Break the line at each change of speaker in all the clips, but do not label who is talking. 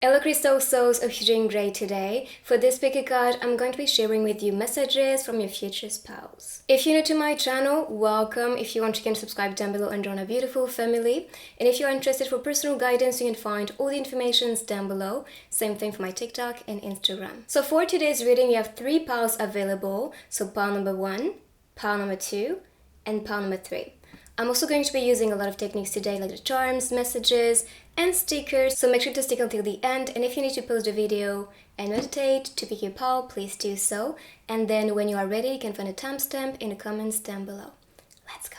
Hello Crystal Souls, hope you're doing great today. For this picky card, I'm going to be sharing with you messages from your future spouse. If you're new to my channel, welcome. If you want, you can subscribe down below and join a beautiful family. And if you're interested for personal guidance, you can find all the information down below. Same thing for my TikTok and Instagram. So for today's reading, we have 3 piles available. So pile number 1, pile number 2, and pile number 3. I'm also going to be using a lot of techniques today, like the charms, messages, and stickers, so make sure to stick until the end. And if you need to pause the video and meditate to pick your pile, please do so. And then when you are ready, you can find a timestamp in the comments down below. Let's go.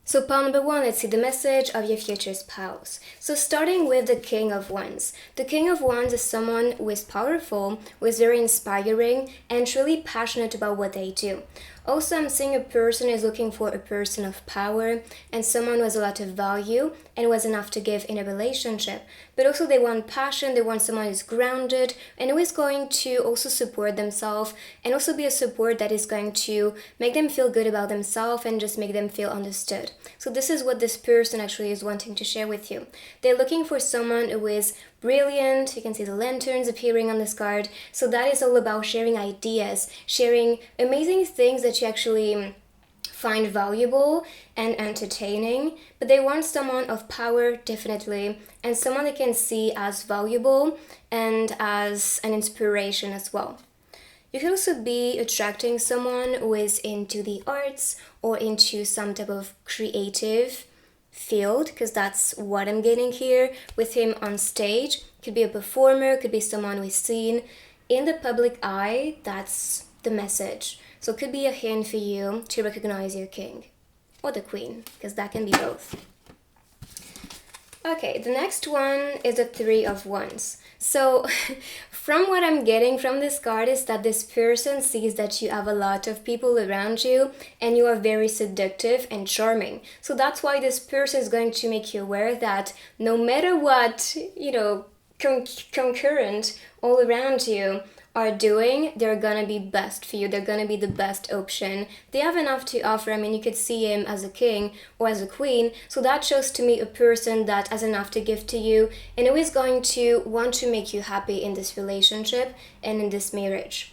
So pile number 1, let's see the message of your future spouse. So starting with the King of Wands. The King of Wands is someone who is powerful, who is very inspiring, and truly passionate about what they do. Also, I'm seeing a person is looking for a person of power and someone who has a lot of value and who has enough to give in a relationship. But also they want passion, they want someone who's grounded and who is going to also support themselves and also be a support that is going to make them feel good about themselves and just make them feel understood. So this is what this person actually is wanting to share with you. They're looking for someone who is brilliant. You can see the lanterns appearing on this card. So that is all about sharing ideas, sharing amazing things that you actually find valuable and entertaining. But they want someone of power, definitely, and someone they can see as valuable and as an inspiration as well. You can also be attracting someone who is into the arts or into some type of creative field, because that's what I'm getting here with him on stage. Could be a performer, could be someone we've seen in the public eye. That's the message. So it could be a hint for you to recognize your king or the queen, because that can be both. Okay, the next one is the 3 of Wands. So from what I'm getting from this card is that this person sees that you have a lot of people around you and you are very seductive and charming. So that's why this person is going to make you aware that no matter what, concurrent all around you are doing, they're gonna be best for you. They're gonna be the best option. They have enough to offer. I mean, you could see him as a king or as a queen. So that shows to me a person that has enough to give to you and who is going to want to make you happy in this relationship and in this marriage.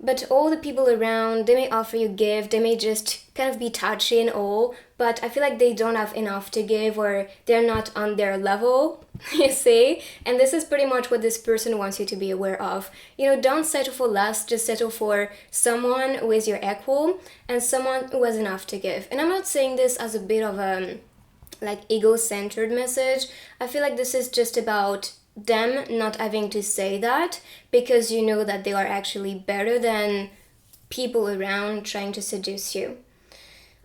But all the people around, they may offer you gift, they may just kind of be touchy and all, but I feel like they don't have enough to give or they're not on their level, you see? And this is pretty much what this person wants you to be aware of. Don't settle for less, just settle for someone who is your equal and someone who has enough to give. And I'm not saying this as a bit of a ego-centered message. I feel like this is just about them not having to say that because you know that they are actually better than people around trying to seduce you.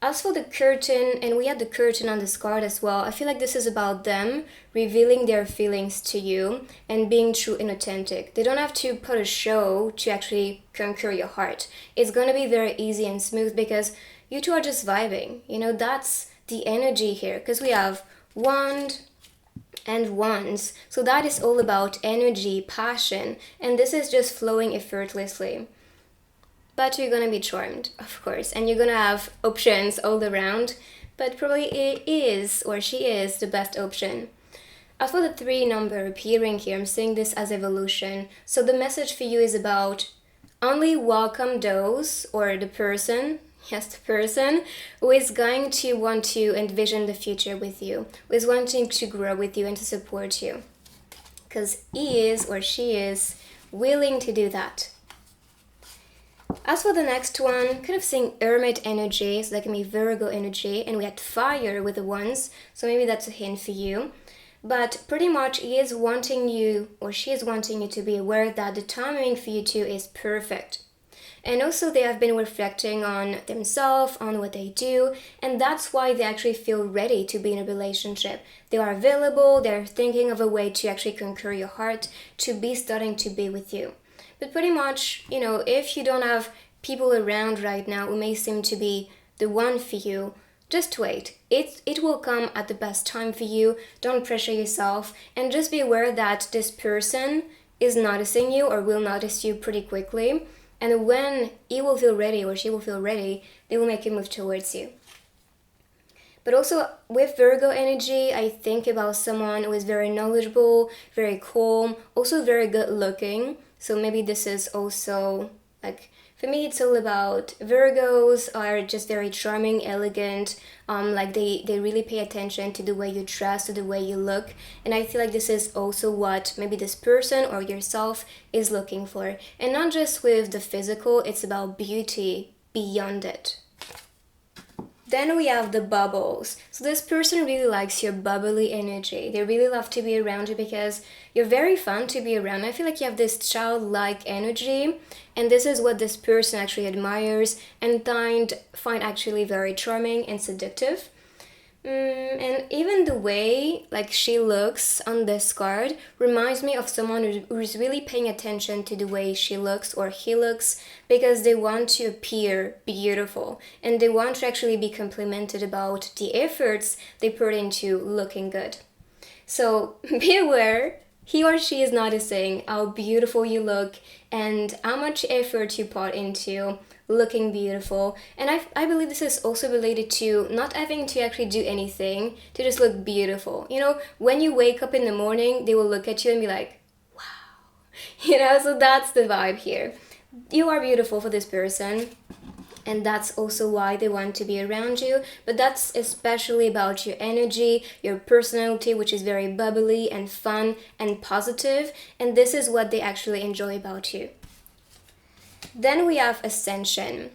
As for the curtain, and we had the curtain on this card as well, I feel like this is about them revealing their feelings to you and being true and authentic. They don't have to put a show to actually conquer your heart. It's gonna be very easy and smooth because you two are just vibing. That's the energy here, because we have wand and wands. So that is all about energy, passion, and this is just flowing effortlessly. But you're gonna be charmed, of course, and you're gonna have options all around, but probably it is or she is the best option. As for the 3 number appearing here, I'm seeing this as evolution. So the message for you is about only welcome those or the person who is going to want to envision the future with you, who is wanting to grow with you and to support you, because he is or she is willing to do that. As for the next one, kind of seeing hermit energy, so that can be Virgo energy, and we had fire with the wands, so maybe that's a hint for you. But pretty much he is wanting you or she is wanting you to be aware that the timing for you two is perfect. And also they have been reflecting on themselves, on what they do, and that's why they actually feel ready to be in a relationship. They are available, they're thinking of a way to actually conquer your heart, to be starting to be with you. But pretty much, if you don't have people around right now who may seem to be the one for you, just wait. It will come at the best time for you. Don't pressure yourself, and just be aware that this person is noticing you or will notice you pretty quickly. And when he will feel ready or she will feel ready, they will make a move towards you. But also with Virgo energy, I think about someone who is very knowledgeable, very calm, also very good looking. So maybe this is also like, for me, it's all about Virgos are just very charming, elegant. Like they really pay attention to the way you dress, to the way you look. And I feel like this is also what maybe this person or yourself is looking for. And not just with the physical, it's about beauty beyond it. Then we have the bubbles. So this person really likes your bubbly energy. They really love to be around you because you're very fun to be around. I feel like you have this childlike energy, and this is what this person actually admires and find actually very charming and seductive. And even the way like she looks on this card reminds me of someone who's really paying attention to the way she looks or he looks, because they want to appear beautiful and they want to actually be complimented about the efforts they put into looking good. So be aware, he or she is noticing how beautiful you look and how much effort you put into looking beautiful. And I believe this is also related to not having to actually do anything to just look beautiful. You know, when you wake up in the morning, they will look at you and be like, wow. So that's the vibe here. You are beautiful for this person, and that's also why they want to be around you. But that's especially about your energy, your personality, which is very bubbly and fun and positive, and this is what they actually enjoy about you. Then we have ascension.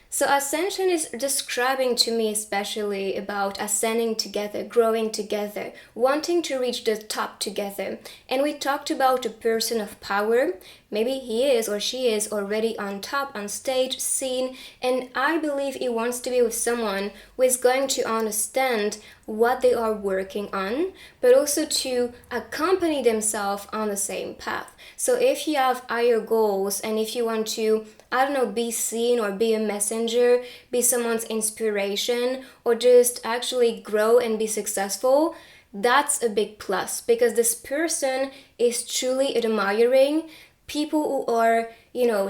So ascension is describing to me especially about ascending together, growing together, wanting to reach the top together. And we talked about a person of power. Maybe he is or she is already on top, on stage, seen, and I believe he wants to be with someone who is going to understand what they are working on, but also to accompany themselves on the same path. So if you have higher goals and if you want to, be seen or be a messenger, be someone's inspiration, or just actually grow and be successful, that's a big plus, because this person is truly admiring people who are,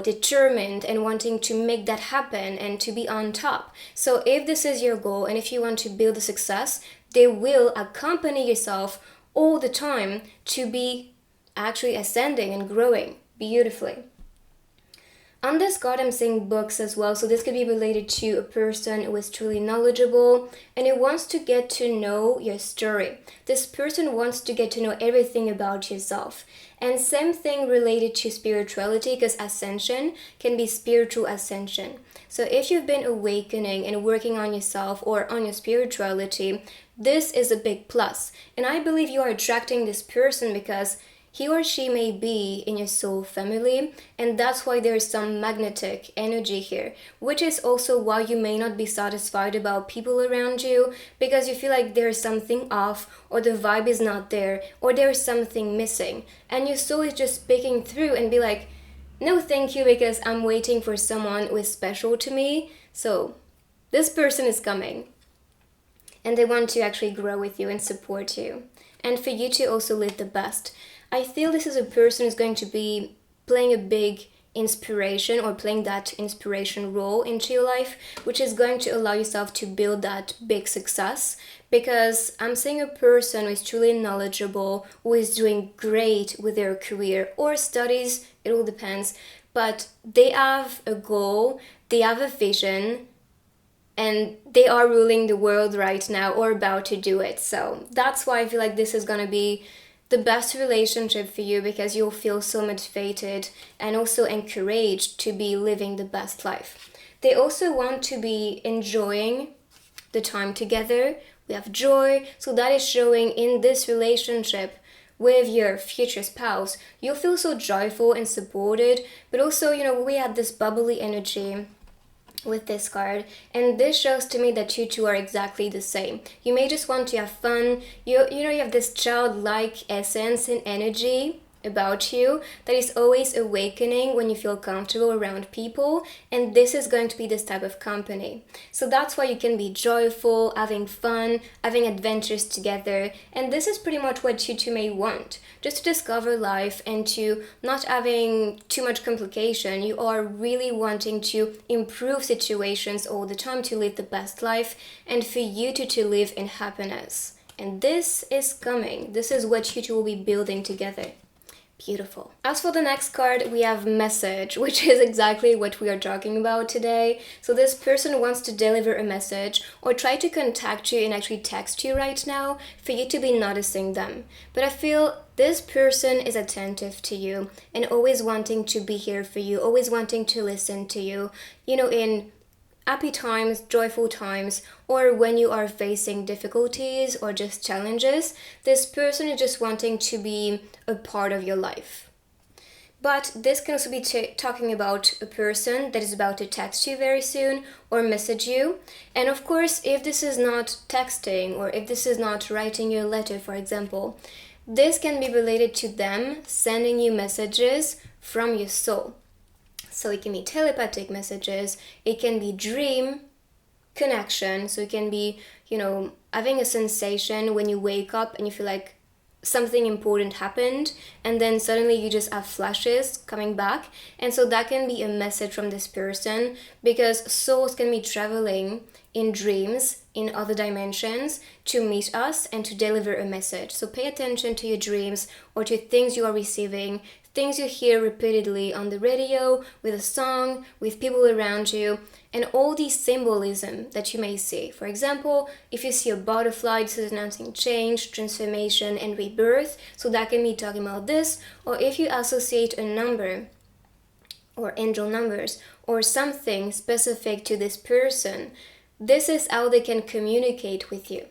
determined and wanting to make that happen and to be on top. So if this is your goal and if you want to build a success, they will accompany yourself all the time to be actually ascending and growing beautifully. On this card, I'm seeing books as well, so this could be related to a person who is truly knowledgeable and who wants to get to know your story. This person wants to get to know everything about yourself. And same thing related to spirituality, because ascension can be spiritual ascension. So if you've been awakening and working on yourself or on your spirituality, this is a big plus. And I believe you are attracting this person because he or she may be in your soul family, and that's why there is some magnetic energy here, which is also why you may not be satisfied about people around you, because you feel like there is something off, or the vibe is not there, or there is something missing, and your soul is just picking through and be like, no thank you, because I'm waiting for someone who is special to me. So this person is coming, and they want to actually grow with you and support you, and for you to also live the best. I feel this is a person who's going to be playing a big inspiration or playing that inspiration role into your life, which is going to allow yourself to build that big success, because I'm seeing a person who is truly knowledgeable, who is doing great with their career or studies, it all depends, but they have a goal, they have a vision, and they are ruling the world right now or about to do it. So that's why I feel like this is going to be the best relationship for you, because you'll feel so motivated and also encouraged to be living the best life. They also want to be enjoying the time together. We have joy, so that is showing in this relationship with your future spouse. You'll feel so joyful and supported, but also, we had this bubbly energy with this card, and this shows to me that you two are exactly the same. You may just want to have fun. You have this childlike essence and energy, about you that is always awakening when you feel comfortable around people, and this is going to be this type of company. So that's why you can be joyful, having fun, having adventures together, and this is pretty much what you two may want, just to discover life and to not having too much complication. You are really wanting to improve situations all the time, to live the best life, and for you two to live in happiness. And this is coming. This is what you two will be building together. Beautiful. As for the next card, we have message, which is exactly what we are talking about today. So this person wants to deliver a message or try to contact you and actually text you right now for you to be noticing them. But I feel this person is attentive to you and always wanting to be here for you, always wanting to listen to you, in happy times, joyful times, or when you are facing difficulties or just challenges. This person is just wanting to be a part of your life. But this can also be talking about a person that is about to text you very soon or message you. And of course, if this is not texting or if this is not writing you a letter, for example, this can be related to them sending you messages from your soul. So it can be telepathic messages, it can be dream connection, so it can be, having a sensation when you wake up and you feel like something important happened, and then suddenly you just have flashes coming back. And so that can be a message from this person, because souls can be traveling in dreams in other dimensions to meet us and to deliver a message. So pay attention to your dreams or to things you are receiving, things you hear repeatedly on the radio, with a song, with people around you, and all these symbolism that you may see. For example, if you see a butterfly, this is announcing change, transformation, and rebirth, so that can be talking about this. Or if you associate a number or angel numbers or something specific to this person, this is how they can communicate with you.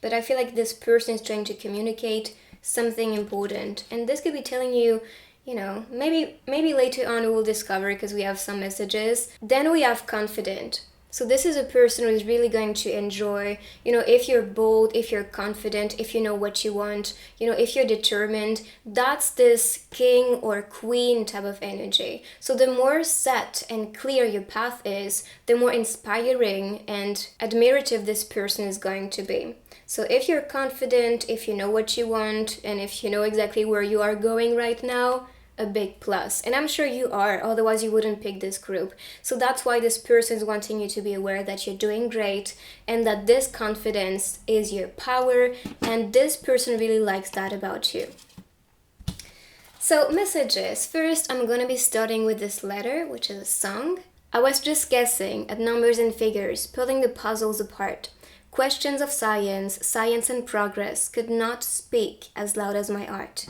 But I feel like this person is trying to communicate something important, and this could be telling you, maybe later on we will discover, because we have some messages. Then we have confident. So this is a person who is really going to enjoy, if you're bold, if you're confident, if you know what you want, if you're determined, that's this king or queen type of energy. So the more set and clear your path is, the more inspiring and admirative this person is going to be. So if you're confident, if you know what you want, and if you know exactly where you are going right now, a big plus. And I'm sure you are, otherwise you wouldn't pick this group. So that's why this person is wanting you to be aware that you're doing great and that this confidence is your power, and this person really likes that about you. So messages. First, I'm going to be starting with this letter, which is a song. I was just guessing at numbers and figures, pulling the puzzles apart. Questions of science and progress could not speak as loud as my art.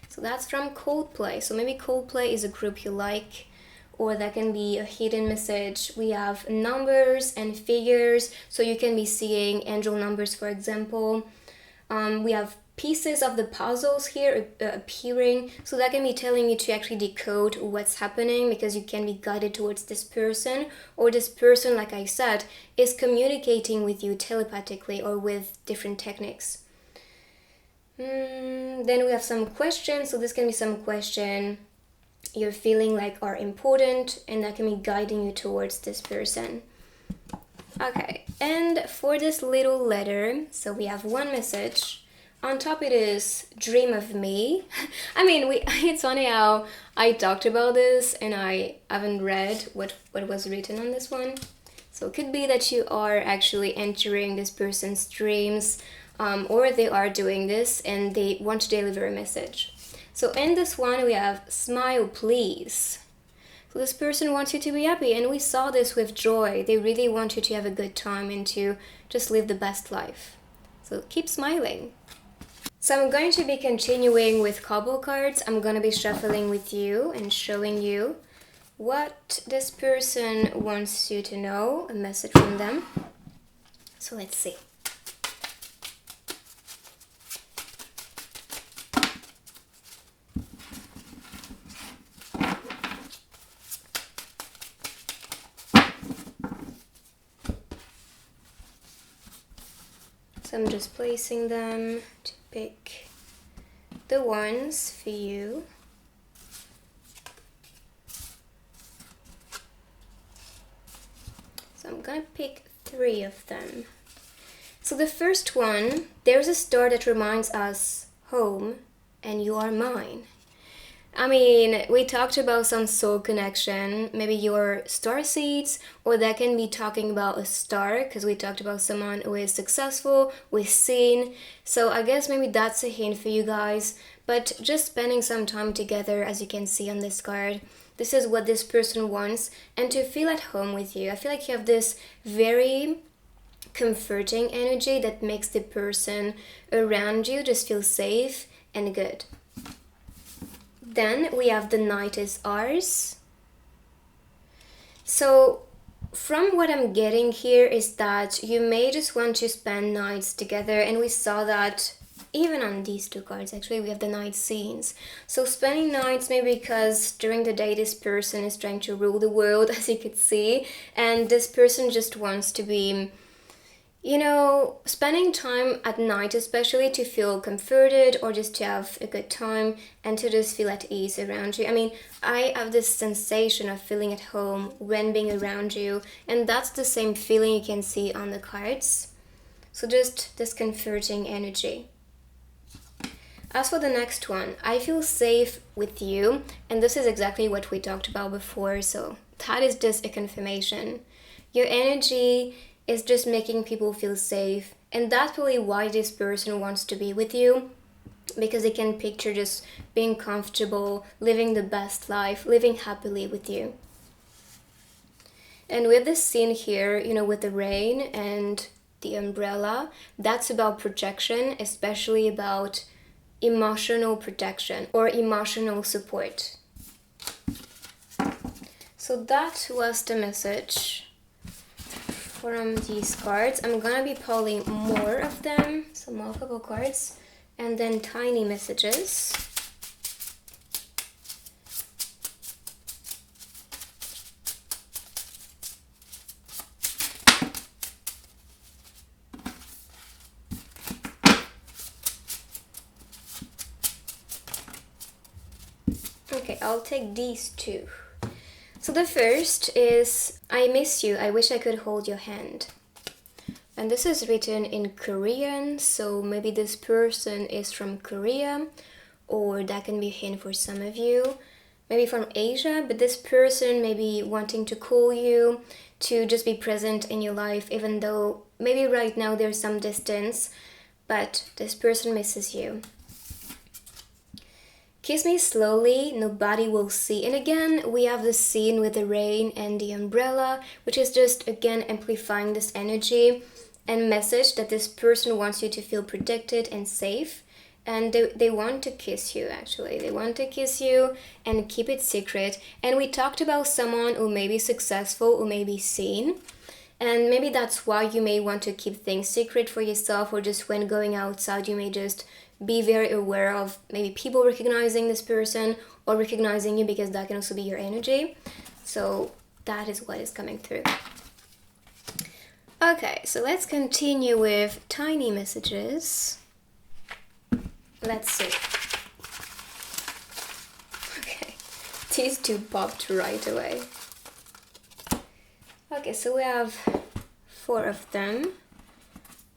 So that's from Coldplay. So maybe Coldplay is a group you like, or that can be a hidden message. We have numbers and figures, so you can be seeing angel numbers, for example. We have pieces of the puzzles here appearing, so that can be telling you to actually decode what's happening, because you can be guided towards this person, or this person, like I said, is communicating with you telepathically or with different techniques. Then we have some questions, so this can be some question you're feeling like are important, and that can be guiding you towards this person. Okay, and for this little letter, so we have one message. On top it is dream of me. I mean, it's funny how I talked about this and I haven't read what was written on this one. So it could be that you are actually entering this person's dreams, or they are doing this and they want to deliver a message. So in this one we have smile please. So this person wants you to be happy, and we saw this with joy. They really want you to have a good time and to just live the best life. So keep smiling. So I'm going to be continuing with couple cards. I'm going to be shuffling with you and showing you what this person wants you to know, a message from them. So let's see. So I'm just placing them to pick the Wands for you. So I'm gonna pick 3 of them. So the first one, there's a star that reminds us home, and you are mine. I mean, we talked about some soul connection, maybe your star seeds, or that can be talking about a star, because we talked about someone who is successful, who is seen. So I guess maybe that's a hint for you guys. But just spending some time together, as you can see on this card, this is what this person wants, and to feel at home with you. I feel like you have this very comforting energy that makes the person around you just feel safe and good. Then we have the night is ours. So from what I'm getting here is that you may just want to spend nights together, and we saw that even on these 2 cards. Actually, we have the night scenes. So spending nights, maybe because during the day this person is trying to rule the world, as you could see, and this person just wants to be, you know, spending time at night, especially to feel comforted or just to have a good time and to just feel at ease around you. I mean, I have this sensation of feeling at home when being around you, and that's the same feeling you can see on the cards. So just this comforting energy. As for the next one, I feel safe with you, and this is exactly what we talked about before, so that is just a confirmation. Your energy is just making people feel safe, and that's really why this person wants to be with you, because they can picture just being comfortable, living the best life, living happily with you. And with this scene here, you know, with the rain and the umbrella, that's about protection, especially about emotional protection or emotional support. So that was the message from these cards. I'm gonna be pulling more of them, so multiple cards, and then tiny messages. Okay, I'll take these 2. So the first is, I miss you, I wish I could hold your hand. And this is written in Korean, so maybe this person is from Korea, or that can be a hint for some of you. Maybe from Asia, but this person may be wanting to call you, to just be present in your life, even though maybe right now there's some distance, but this person misses you. Kiss me slowly, nobody will see. And again, we have the scene with the rain and the umbrella, which is just, again, amplifying this energy and message that this person wants you to feel protected and safe. And they want to kiss you, actually. They want to kiss you and keep it secret. And we talked about someone who may be successful, who may be seen. And maybe that's why you may want to keep things secret for yourself, or just when going outside, you may just be very aware of maybe people recognizing this person or recognizing you, because that can also be your energy. So that is what is coming through. Okay, so let's continue with tiny messages. Let's see. Okay, these 2 popped right away. Okay, so we have 4 of them.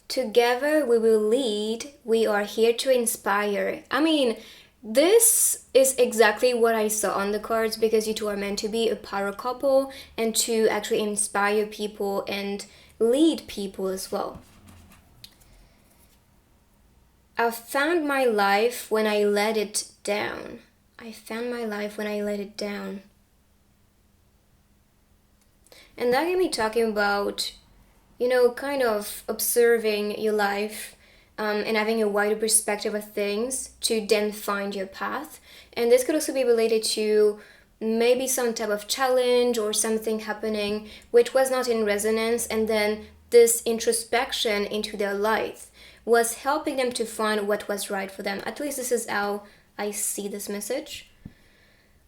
Together we will lead, we are here to inspire. I mean, this is exactly what I saw on the cards, because you 2 are meant to be a power couple and to actually inspire people and lead people as well. I found my life when I let it down. I found my life when I let it down. And that can be talking about, you know, kind of observing your life and having a wider perspective of things to then find your path. And this could also be related to maybe some type of challenge or something happening which was not in resonance, and then this introspection into their life was helping them to find what was right for them. At least this is how I see this message.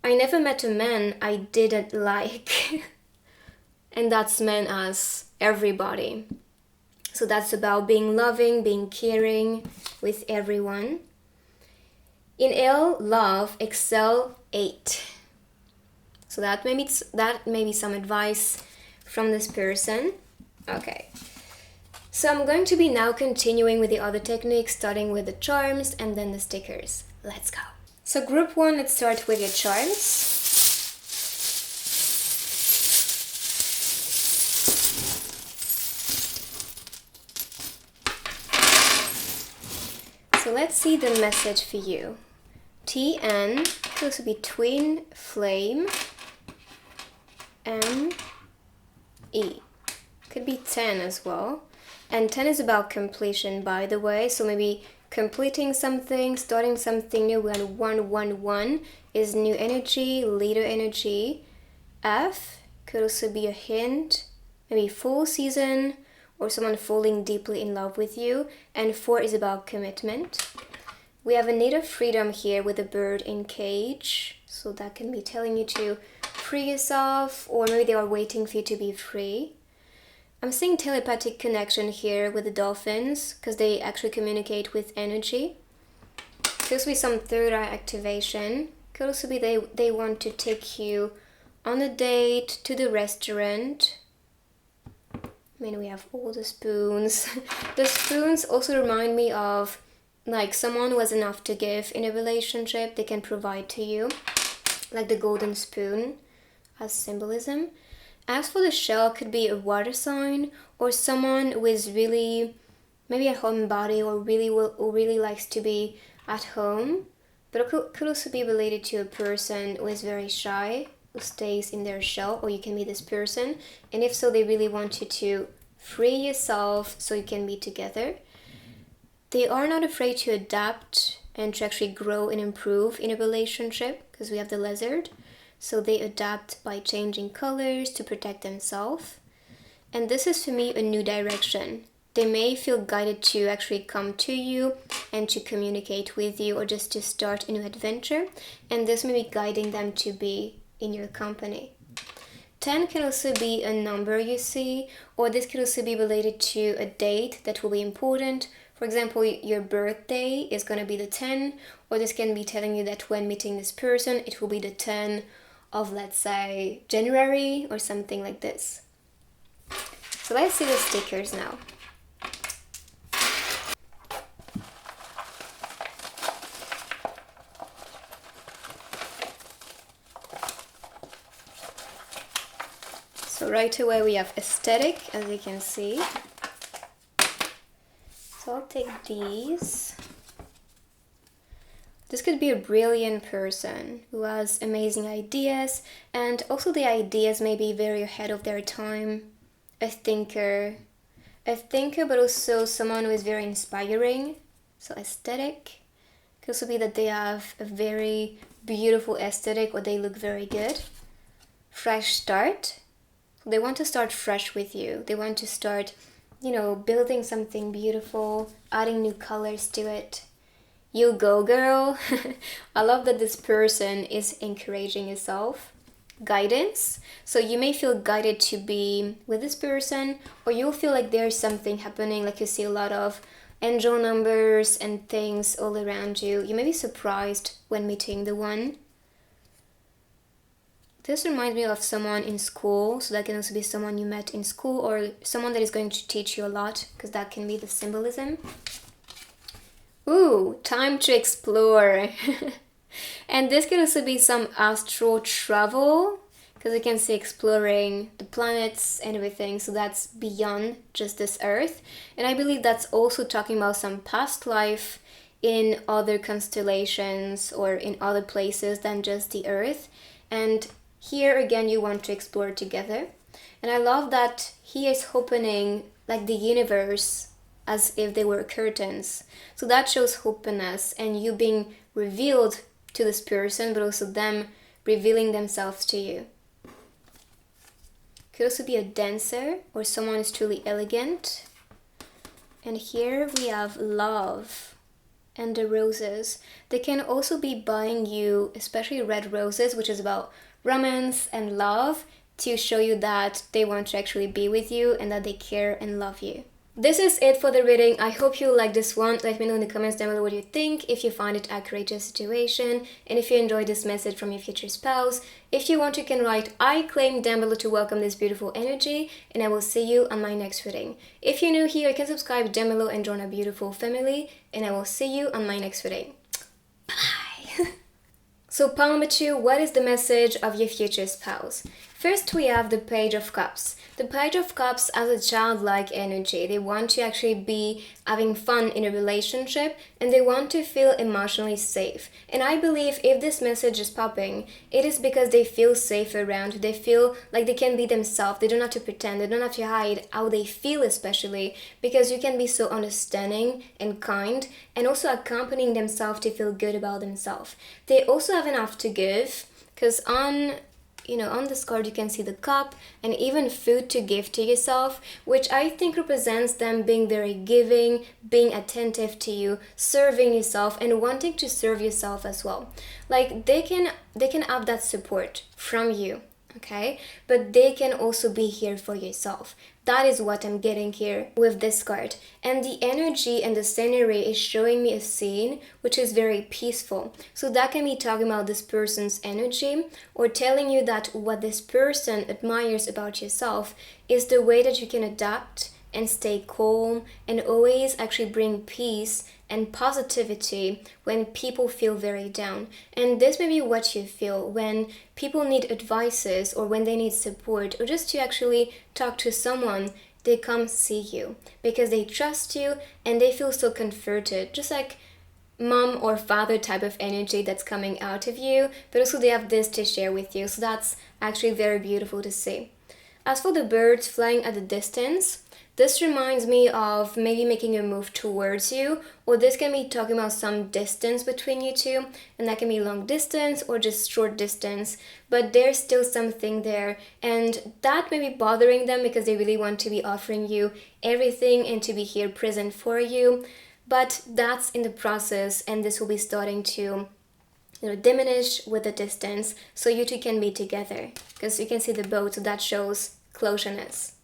I never met a man I didn't like. And that's meant as everybody. So that's about being loving, being caring with everyone. In ill love, excel 8. So that may be some advice from this person. Okay. So I'm going to be now continuing with the other techniques, starting with the charms and then the stickers. Let's go. So group 1, let's start with your charms. So let's see the message for you. TN goes to be twin flame and E. Could be 10 as well. And 10 is about completion, by the way. So maybe completing something, starting something new. And 111 is new energy, leader energy. F could also be a hint, maybe full season or someone falling deeply in love with you. And 4 is about commitment. We have a need of freedom here with a bird in cage. So that can be telling you to free yourself, or maybe they are waiting for you to be free. I'm seeing telepathic connection here with the dolphins because they actually communicate with energy. Could also be some third eye activation. Could also be they want to take you on a date, to the restaurant. I mean, we have all the spoons. The spoons also remind me of like someone who has enough to give in a relationship. They can provide to you, like the golden spoon as symbolism. As for the shell, could be a water sign or someone who is really maybe a homebody or really likes to be at home. But it could also be related to a person who is very shy, who stays in their shell, or you can be this person. And if so, they really want you to free yourself so you can be together. They are not afraid to adapt and to actually grow and improve in a relationship because we have the lizard. So they adapt by changing colors to protect themselves. And this is for me a new direction. They may feel guided to actually come to you and to communicate with you or just to start a new adventure. And this may be guiding them to be in your company. 10 can also be a number you see, or this could also be related to a date that will be important. For example, your birthday is going to be the 10, or this can be telling you that when meeting this person, it will be the 10 of, let's say, January or something like this. So let's see the stickers now. So right away we have aesthetic, as you can see. So I'll take these. This could be a brilliant person who has amazing ideas, and also the ideas may be very ahead of their time. A thinker, but also someone who is very inspiring. So aesthetic. Could also be that they have a very beautiful aesthetic or they look very good. Fresh start. So they want to start fresh with you. They want to start, building something beautiful, adding new colors to it. You go, girl. I love that this person is encouraging yourself. Guidance. So you may feel guided to be with this person, or you'll feel like there's something happening, like you see a lot of angel numbers and things all around you. You may be surprised when meeting the one. This reminds me of someone in school, so that can also be someone you met in school or someone that is going to teach you a lot, because that can be the symbolism. Ooh, time to explore. And this can also be some astral travel, because you can see exploring the planets and everything, so that's beyond just this earth. And I believe that's also talking about some past life in other constellations or in other places than just the earth. And here again you want to explore together. And I love that he is opening like the universe as if they were curtains. So that shows openness and you being revealed to this person, but also them revealing themselves to you. Could also be a dancer or someone who's truly elegant. And here we have love and the roses. They can also be buying you, especially red roses, which is about romance and love, to show you that they want to actually be with you and that they care and love you. This is it for the reading. I hope you like this one. Let me know in the comments down below what you think, if you find it accurate to your situation, and if you enjoyed this message from your future spouse. If you want, you can write "I claim" down below to welcome this beautiful energy, and I will see you on my next reading. If you're new here, you can subscribe down below and join a beautiful family, and I will see you on my next reading. Bye. So pile number 2, what is the message of your future spouse? First, we have the Page of Cups. The Page of Cups has a childlike energy. They want to actually be having fun in a relationship, and they want to feel emotionally safe. And I believe if this message is popping, it is because they feel safe around. They feel like they can be themselves. They don't have to pretend. They don't have to hide how they feel, especially because you can be so understanding and kind, and also accompanying themselves to feel good about themselves. They also have enough to give, because on this card you can see the cup and even food to give to yourself, which I think represents them being very giving, being attentive to you, serving yourself, and wanting to serve yourself as well. Like they can have that support from you, okay? But they can also be here for yourself. That is what I'm getting here with this card. And the energy and the scenery is showing me a scene which is very peaceful. So that can be talking about this person's energy, or telling you that what this person admires about yourself is the way that you can adapt and stay calm and always actually bring peace and positivity when people feel very down. And this may be what you feel when people need advices, or when they need support, or just to actually talk to someone. They come see you because they trust you and they feel so comforted, just like mom or father type of energy that's coming out of you, but also they have this to share with you. So that's actually very beautiful to see. As for the birds flying at a distance, this reminds me of maybe making a move towards you, or this can be talking about some distance between you two, and that can be long distance or just short distance, but there's still something there, and that may be bothering them because they really want to be offering you everything and to be here present for you, but that's in the process, and this will be starting to diminish with the distance, so you two can be together, because you can see the boat, so that shows closeness.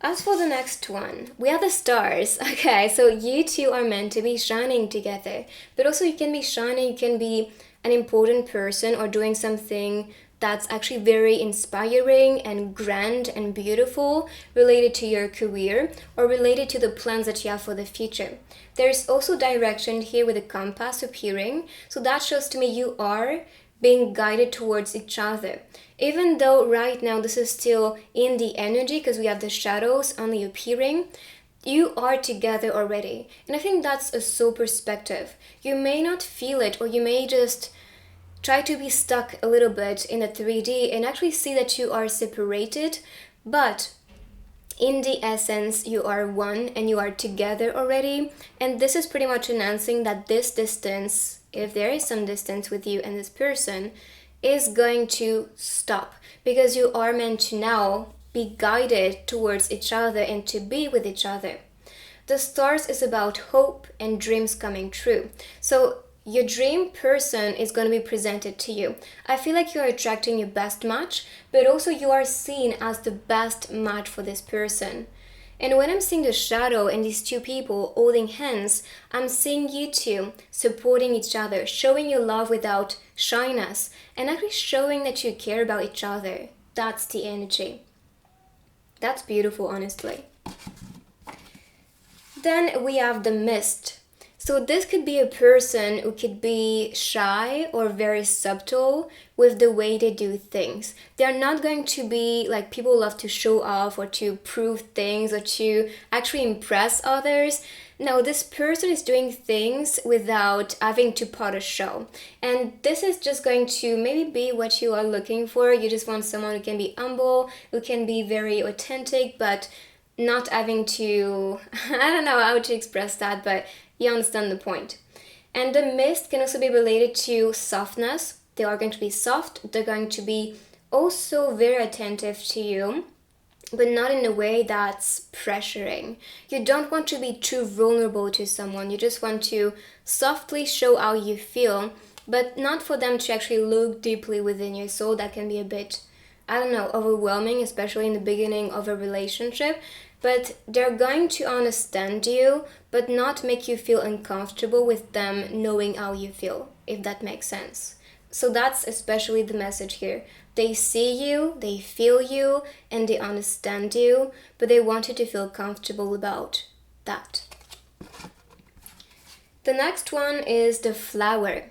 As for the next one, we have the stars. Okay, so you two are meant to be shining together, but also you can be shining, you can be an important person or doing something that's actually very inspiring and grand and beautiful related to your career or related to the plans that you have for the future. There's also direction here with a compass appearing, so that shows to me you are being guided towards each other. Even though right now this is still in the energy because we have the shadows only appearing, you are together already. And I think that's a soul perspective. You may not feel it, or you may just try to be stuck a little bit in the 3D and actually see that you are separated, but in the essence you are one and you are together already. And this is pretty much announcing that this distance, if there is some distance with you and this person, is going to stop, because you are meant to now be guided towards each other and to be with each other. The stars is about hope and dreams coming true. So your dream person is going to be presented to you. I feel like you're attracting your best match, but also you are seen as the best match for this person. And when I'm seeing the shadow and these two people holding hands, I'm seeing you two supporting each other, showing your love without shyness, and actually showing that you care about each other. That's the energy. That's beautiful, honestly. Then we have the mist. So this could be a person who could be shy or very subtle with the way they do things. They're not going to be like people love to show off or to prove things or to actually impress others. No, this person is doing things without having to put a show. And this is just going to maybe be what you are looking for. You just want someone who can be humble, who can be very authentic, but not having to, I don't know how to express that, but you understand the point. And the mist can also be related to softness. They are going to be soft. They're going to be also very attentive to you, but not in a way that's pressuring. You don't want to be too vulnerable to someone. You just want to softly show how you feel, but not for them to actually look deeply within your soul. That can be a bit I don't know, overwhelming, especially in the beginning of a relationship. But they're going to understand you, but not make you feel uncomfortable with them knowing how you feel, if that makes sense. So that's especially the message here. They see you, they feel you, and they understand you, but they want you to feel comfortable about that. The next one is the flower.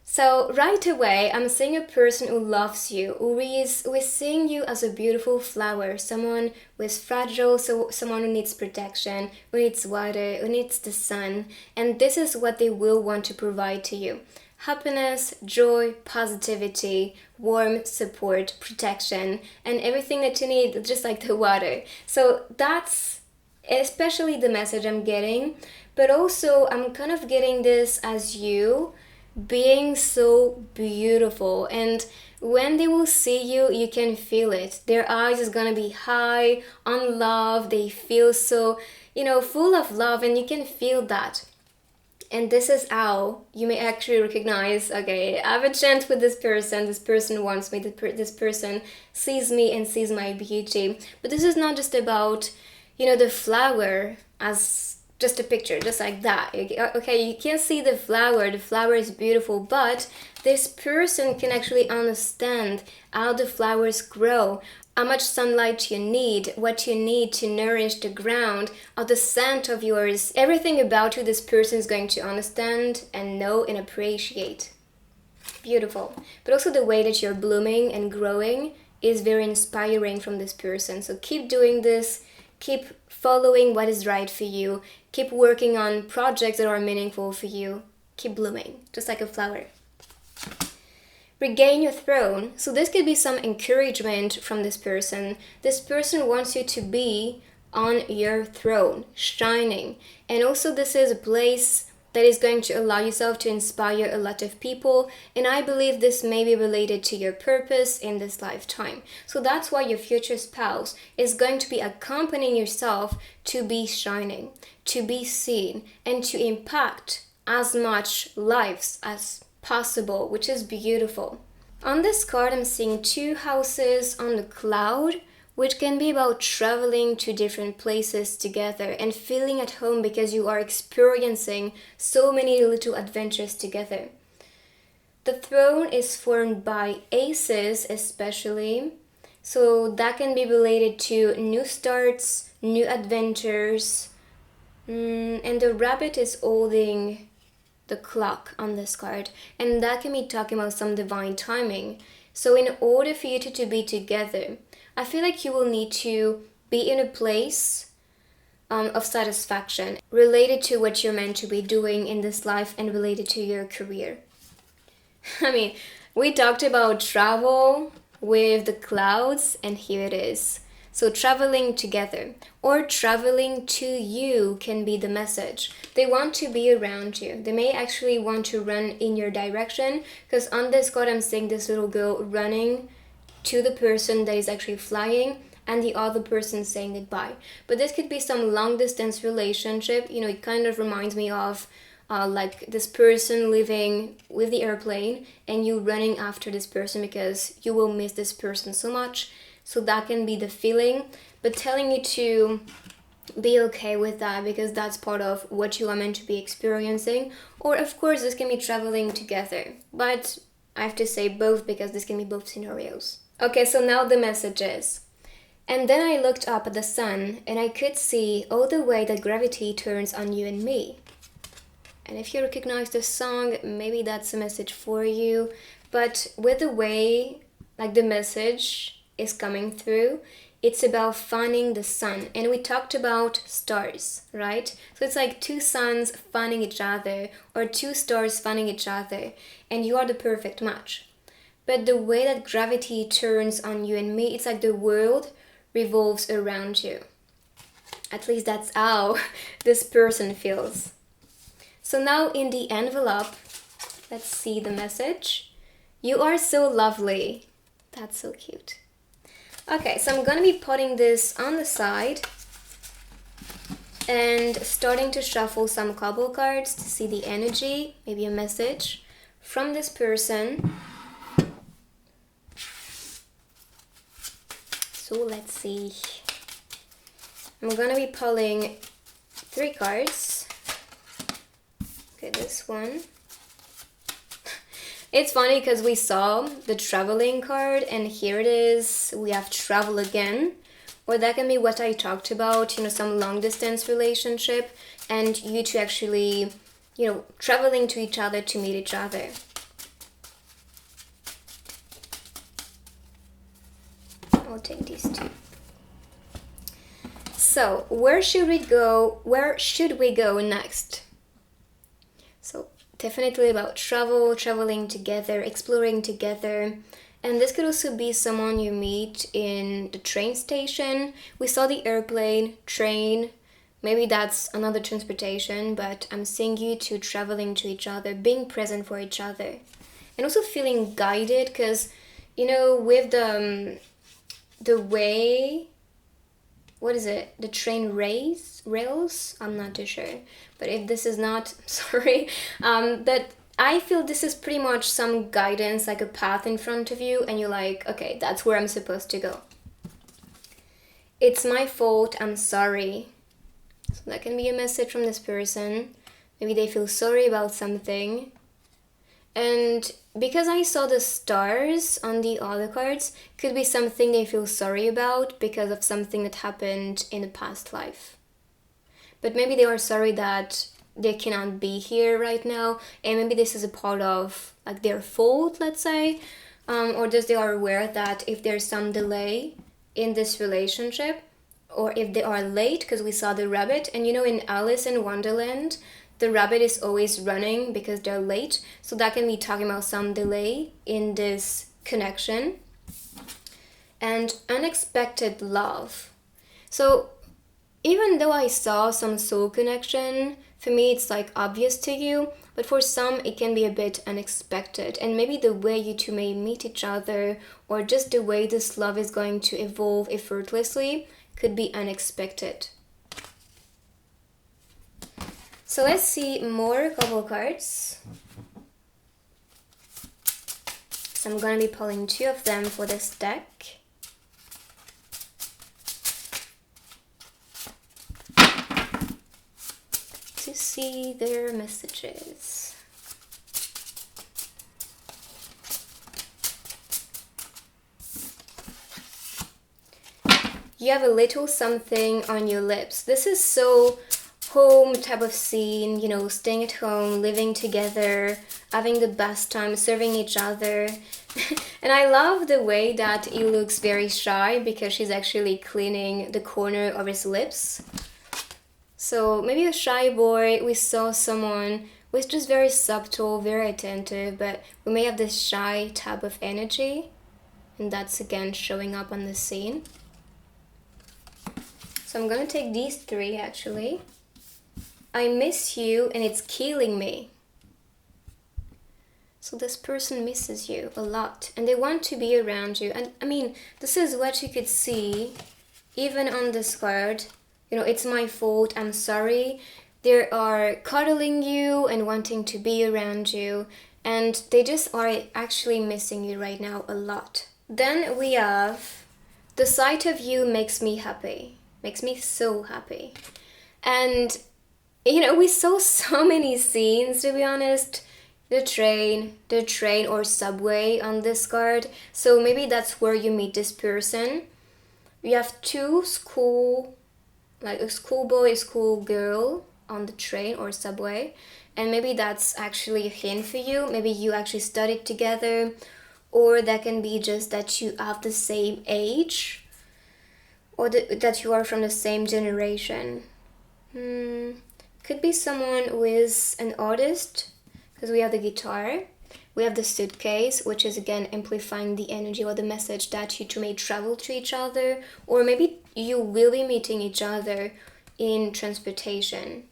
So right away, I'm seeing a person who loves you, who is seeing you as a beautiful flower, someone who is fragile, so someone who needs protection, who needs water, who needs the sun, and this is what they will want to provide to you. Happiness, joy, positivity, warmth, support, protection, and everything that you need, just like the water. So that's especially the message I'm getting, but also I'm kind of getting this as you being so beautiful, and when they will see you, you can feel it. Their eyes is gonna be high on love. They feel so, full of love, and you can feel that. And this is how you may actually recognize, okay, I have a chance with this person wants me, this person sees me and sees my beauty. But this is not just about, the flower as just a picture, just like that. Okay, you can see the flower is beautiful, but this person can actually understand how the flowers grow, how much sunlight you need, what you need to nourish the ground, or the scent of yours. Everything about you, this person is going to understand and know and appreciate. Beautiful. But also the way that you're blooming and growing is very inspiring from this person. So keep doing this, keep following what is right for you, keep working on projects that are meaningful for you, keep blooming, just like a flower. Regain your throne. So this could be some encouragement from this person. This person wants you to be on your throne, shining. And also this is a place that is going to allow yourself to inspire a lot of people, and I believe this may be related to your purpose in this lifetime. So that's why your future spouse is going to be accompanying yourself to be shining, to be seen, and to impact as much lives as possible, which is beautiful. On this card, I'm seeing 2 houses on the cloud, which can be about traveling to different places together and feeling at home because you are experiencing so many little adventures together. The throne is formed by aces especially, so that can be related to new starts, new adventures, and the rabbit is holding the clock on this card, and that can be talking about some divine timing. So in order for you two to be together, I feel like you will need to be in a place of satisfaction related to what you're meant to be doing in this life and related to your career. I mean, we talked about travel with the clouds, and here it is. So traveling together or traveling to you can be the message. They want to be around you. They may actually want to run in your direction, because on this card I'm seeing this little girl running to the person that is actually flying and the other person saying goodbye. But this could be some long distance relationship. It kind of reminds me of like this person living with the airplane and you running after this person because you will miss this person so much. So that can be the feeling, but telling you to be okay with that because that's part of what you are meant to be experiencing. Or of course this can be traveling together, but I have to say both because this can be both scenarios. Okay, so now the messages. And then I looked up at the sun and I could see all the way that gravity turns on you and me. And if you recognize the song, maybe that's a message for you. But with the way like the message is coming through, it's about finding the sun. And we talked about stars, right? So it's like 2 suns finding each other or 2 stars finding each other, and you are the perfect match. But the way that gravity turns on you and me, it's like the world revolves around you. At least that's how this person feels. So now in the envelope, let's see the message. You are so lovely. That's so cute. Okay, so I'm gonna be putting this on the side and starting to shuffle some couple cards to see the energy, maybe a message from this person. So let's see. I'm gonna be pulling 3 cards. Okay, this one. It's funny because we saw the traveling card and here it is. We have travel again. Or that can be what I talked about, some long distance relationship and you two actually, traveling to each other to meet each other. I'll take these 2. So, where should we go? Where should we go next? So, definitely about travel, traveling together, exploring together. And this could also be someone you meet in the train station. We saw the airplane, train. Maybe that's another transportation, but I'm seeing you two traveling to each other, being present for each other. And also feeling guided because, with the way, what is it? The train rails? I'm not too sure. But if this is not, sorry, but I feel this is pretty much some guidance, like a path in front of you, and you're like, okay, that's where I'm supposed to go. It's my fault, I'm sorry. So that can be a message from this person. Maybe they feel sorry about something. And because I saw the stars on the other cards, could be something they feel sorry about because of something that happened in a past life. But maybe they are sorry that they cannot be here right now, and maybe this is a part of like their fault, let's say, or just they are aware that if there's some delay in this relationship, or if they are late, because we saw the rabbit, and in Alice in Wonderland, the rabbit is always running because they're late, so that can be talking about some delay in this connection. And unexpected love. So even though I saw some soul connection, for me it's like obvious to you, but for some it can be a bit unexpected, and maybe the way you two may meet each other or just the way this love is going to evolve effortlessly could be unexpected. So let's see more couple cards. So I'm gonna be pulling 2 of them for this deck. To see their messages. You have a little something on your lips. This is so home type of scene, staying at home, living together, having the best time, serving each other. And I love the way that he looks very shy because she's actually cleaning the corner of his lips. So maybe a shy boy, we saw someone who is just very subtle, very attentive, but we may have this shy type of energy, and that's again showing up on the scene. So I'm gonna take these 3 actually. I miss you and it's killing me. So this person misses you a lot and they want to be around you. And I mean, this is what you could see even on this card. It's my fault, I'm sorry. They are cuddling you and wanting to be around you, and they just are actually missing you right now a lot. Then we have, the sight of you makes me happy. Makes me so happy. And we saw so many scenes, to be honest. The train or subway on this card. So maybe that's where you meet this person. We have 2 like a schoolboy, a schoolgirl on the train or subway. And maybe that's actually a hint for you. Maybe you actually studied together. Or that can be just that you have the same age. Or that you are from the same generation. Could be someone who is an artist, because we have the guitar. We have the suitcase, which is again amplifying the energy or the message that you two may travel to each other, or maybe you will be meeting each other in transportation.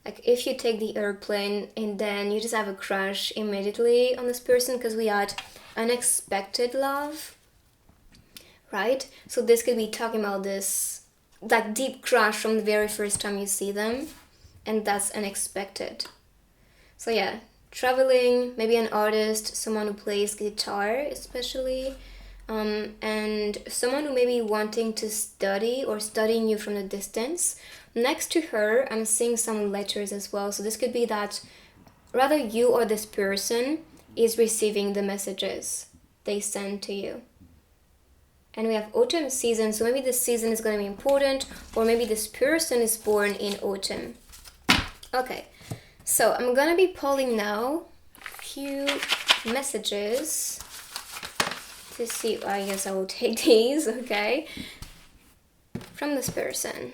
Like if you take the airplane and then you just have a crush immediately on this person, because we had unexpected love, right? So this could be talking about this like deep crush from the very first time you see them, and that's unexpected. So yeah, traveling, maybe an artist, someone who plays guitar especially, and someone who may be wanting to study or studying you from a distance. Next to her, I'm seeing some letters as well. So this could be that rather you or this person is receiving the messages they send to you. And we have autumn season, so maybe this season is going to be important, or maybe this person is born in autumn. Okay, so I'm going to be pulling now a few messages to see. I guess I will take these, okay, from this person.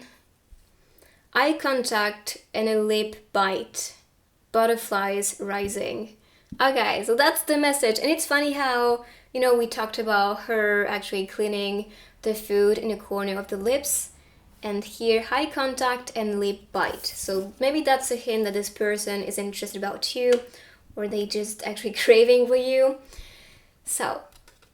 Eye contact and a lip bite. Butterflies rising. Okay, so that's the message. And it's funny how, we talked about her actually cleaning the food in the corner of the lips. And here, eye contact and lip bite. So maybe that's a hint that this person is interested about you, or they just actually craving for you. So,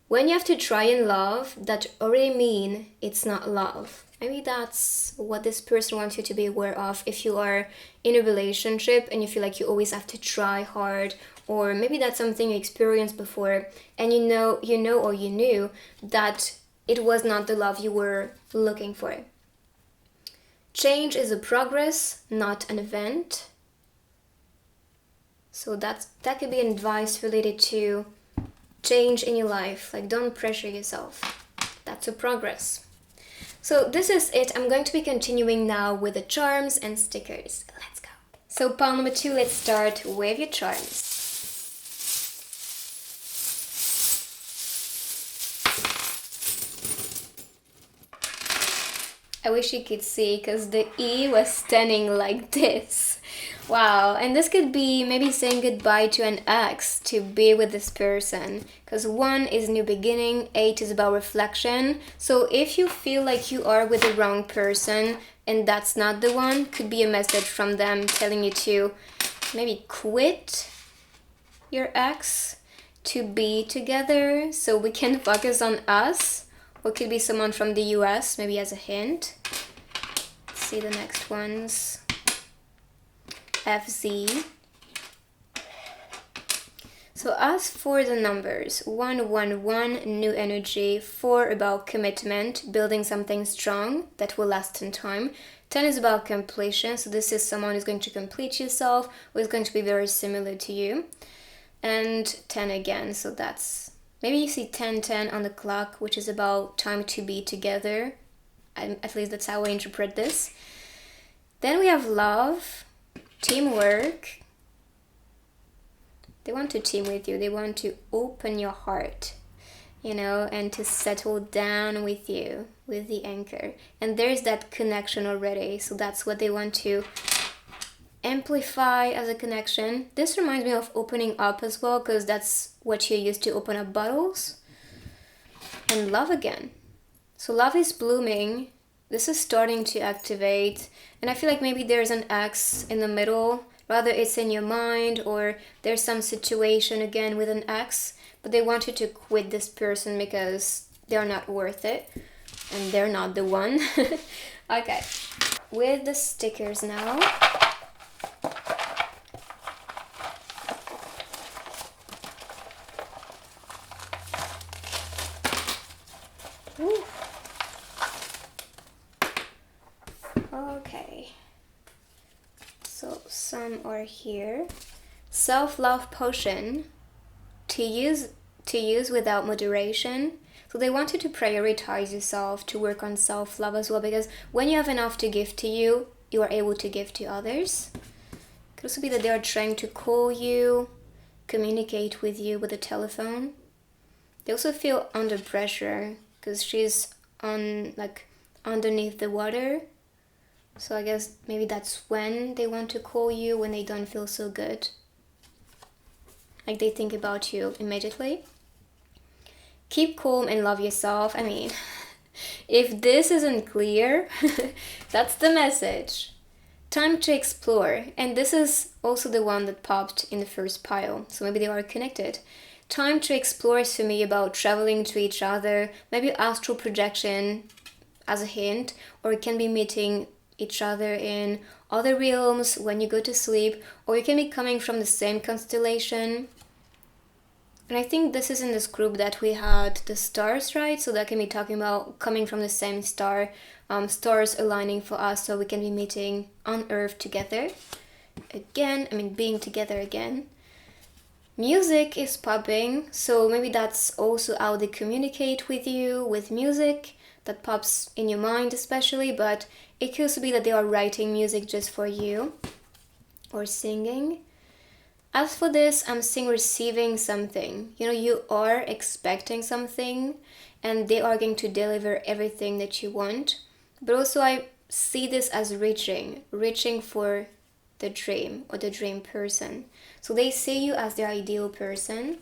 when you have to try and love, that already mean it's not love. Maybe that's what this person wants you to be aware of if you are in a relationship and you feel like you always have to try hard, or maybe that's something you experienced before and you knew that it was not the love you were looking for. Change is a progress, not an event. So that could be advice related to change in your life. Like, don't pressure yourself. That's a progress. So this is it. I'm going to be continuing now with the charms and stickers. Let's go. So pile number 2, let's start with your charms. I wish you could see because the E was standing like this. Wow, and this could be maybe saying goodbye to an ex to be with this person. Because 1 is new beginning, 8 is about reflection. So if you feel like you are with the wrong person and that's not the one, could be a message from them telling you to maybe quit your ex to be together so we can focus on us. Or could be someone from the US, maybe as a hint. Let's see the next ones. FZ. So as for the numbers, 111, new energy, 4 about commitment, building something strong that will last in time. 10 is about completion, so this is someone who's going to complete yourself, who is going to be very similar to you. And 10 again, so that's, maybe you see 10:10 on the clock, which is about time to be together. At least that's how I interpret this. Then we have love, teamwork. They want to team with you. They want to open your heart, and to settle down with you, with the anchor. And there's that connection already. So that's what they want to amplify as a connection. This reminds me of opening up as well, because that's what you use to open up bottles. And love again. So love is blooming. This is starting to activate. And I feel like maybe there's an ex in the middle. Rather it's in your mind, or there's some situation again with an ex, but they want you to quit this person because they're not worth it and they're not the one. Okay, with the stickers now. Woo. Okay. So some are here. Self-love potion to use without moderation. So they want you to prioritize yourself, to work on self-love as well, because when you have enough to give to you, you are able to give to others. It could also be that they are trying to call you, communicate with you with a telephone. They also feel under pressure because she's underneath the water. So I guess maybe that's when they want to call you, when they don't feel so good. Like they think about you immediately. Keep calm and love yourself. I mean, if this isn't clear, that's the message. Time to explore. And this is also the one that popped in the first pile. So maybe they are connected. Time to explore is for me about traveling to each other. Maybe astral projection as a hint. Or it can be meeting each other in other realms when you go to sleep, or you can be coming from the same constellation. And I think this is in this group that we had the stars, right? So that can be talking about coming from the same star, stars aligning for us so we can be meeting on Earth together again. I mean, being together again. Music is popping, so maybe that's also how they communicate with you, with music that pops in your mind especially, but it could also be that they are writing music just for you or singing. As for this, I'm seeing receiving something. You know, you are expecting something and they are going to deliver everything that you want. But also I see this as reaching for the dream or the dream person. So they see you as their ideal person.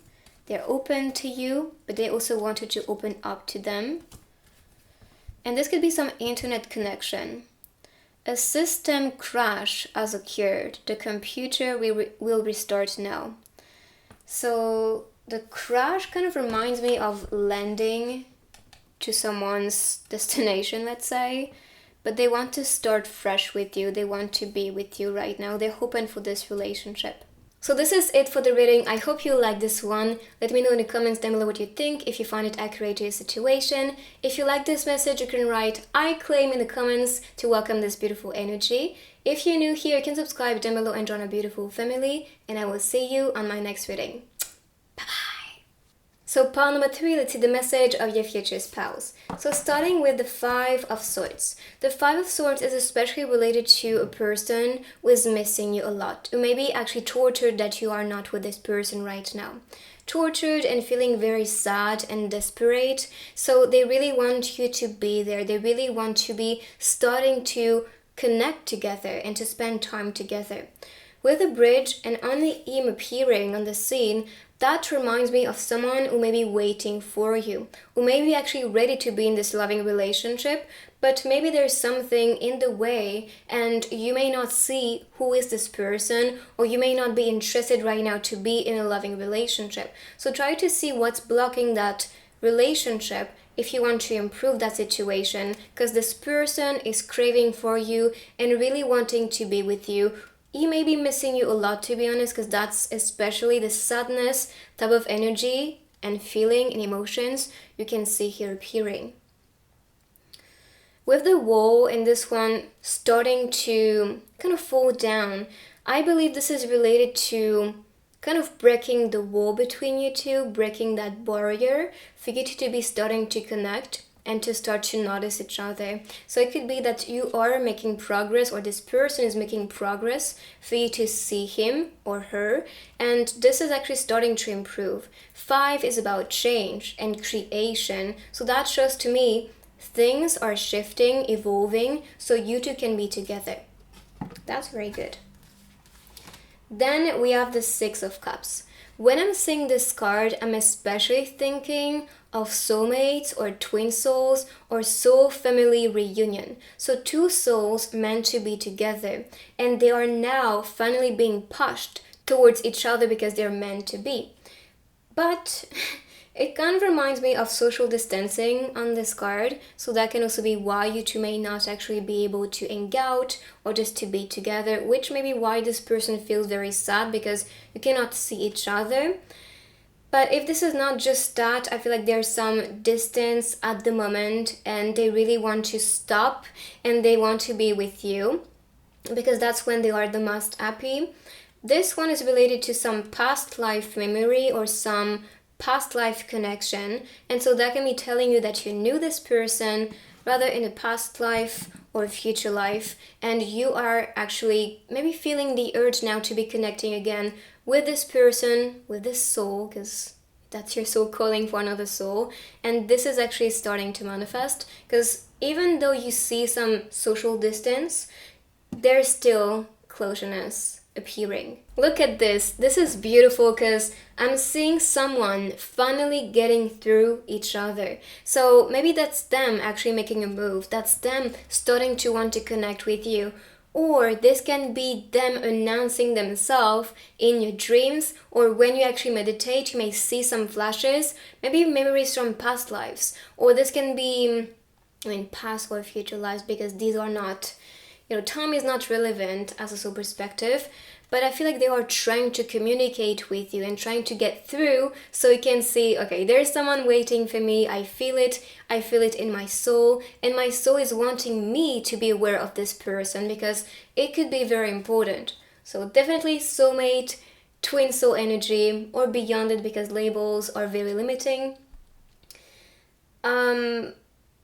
They're open to you, but they also want you to open up to them. And this could be some internet connection. A system crash has occurred. The computer will restart now. So the crash kind of reminds me of landing to someone's destination, let's say. But they want to start fresh with you. They want to be with you right now. They're hoping for this relationship. So this is it for the reading. I hope you like this one. Let me know in the comments down below what you think, if you find it accurate to your situation. If you like this message, you can write "I claim" in the comments to welcome this beautiful energy. If you're new here, you can subscribe down below and join our beautiful family. And I will see you on my next reading. So pile number 3, let's see the message of your future spouse. So starting with the 5 of Swords. The 5 of Swords is especially related to a person who is missing you a lot, who may be actually tortured that you are not with this person right now. Tortured and feeling very sad and desperate. So they really want you to be there. They really want to be starting to connect together and to spend time together. With the bridge and only him appearing on the scene, that reminds me of someone who may be waiting for you, who may be actually ready to be in this loving relationship, but maybe there's something in the way and you may not see who is this person, or you may not be interested right now to be in a loving relationship. So try to see what's blocking that relationship if you want to improve that situation, because this person is craving for you and really wanting to be with you. He may be missing you a lot, to be honest, because that's especially the sadness type of energy and feeling and emotions you can see here appearing. With the wall in this one starting to kind of fall down, I believe this is related to kind of breaking the wall between you two, breaking that barrier for you two to be starting to connect and to start to notice each other. So it could be that you are making progress, or this person is making progress for you to see him or her, and this is actually starting to improve. 5 is about change and creation, so that shows to me things are shifting, evolving, so you two can be together. That's very good. Then we have the 6 of Cups. When I'm seeing this card, I'm especially thinking of soulmates or twin souls or soul family reunion. So 2 souls meant to be together, and they are now finally being pushed towards each other because they're meant to be. But it kind of reminds me of social distancing on this card, so that can also be why you two may not actually be able to hang out or just to be together, which may be why this person feels very sad because you cannot see each other. But if this is not just that, I feel like there's some distance at the moment and they really want to stop and they want to be with you because that's when they are the most happy. This one is related to some past life memory or some past life connection, and so that can be telling you that you knew this person rather in a past life or a future life, and you are actually maybe feeling the urge now to be connecting again with this person, with this soul, because that's your soul calling for another soul. And this is actually starting to manifest, because even though you see some social distance, there's still closeness appearing. Look at this. This is beautiful because I'm seeing someone finally getting through each other. So maybe that's them actually making a move. That's them starting to want to connect with you. Or this can be them announcing themselves in your dreams, or when you actually meditate, you may see some flashes, maybe memories from past lives. Or this can be, past or future lives, because these are not time is not relevant as a soul perspective, but I feel like they are trying to communicate with you and trying to get through so you can see, okay, there's someone waiting for me. I feel it in my soul, and my soul is wanting me to be aware of this person because it could be very important. So definitely soulmate, twin soul energy, or beyond it, because labels are very limiting.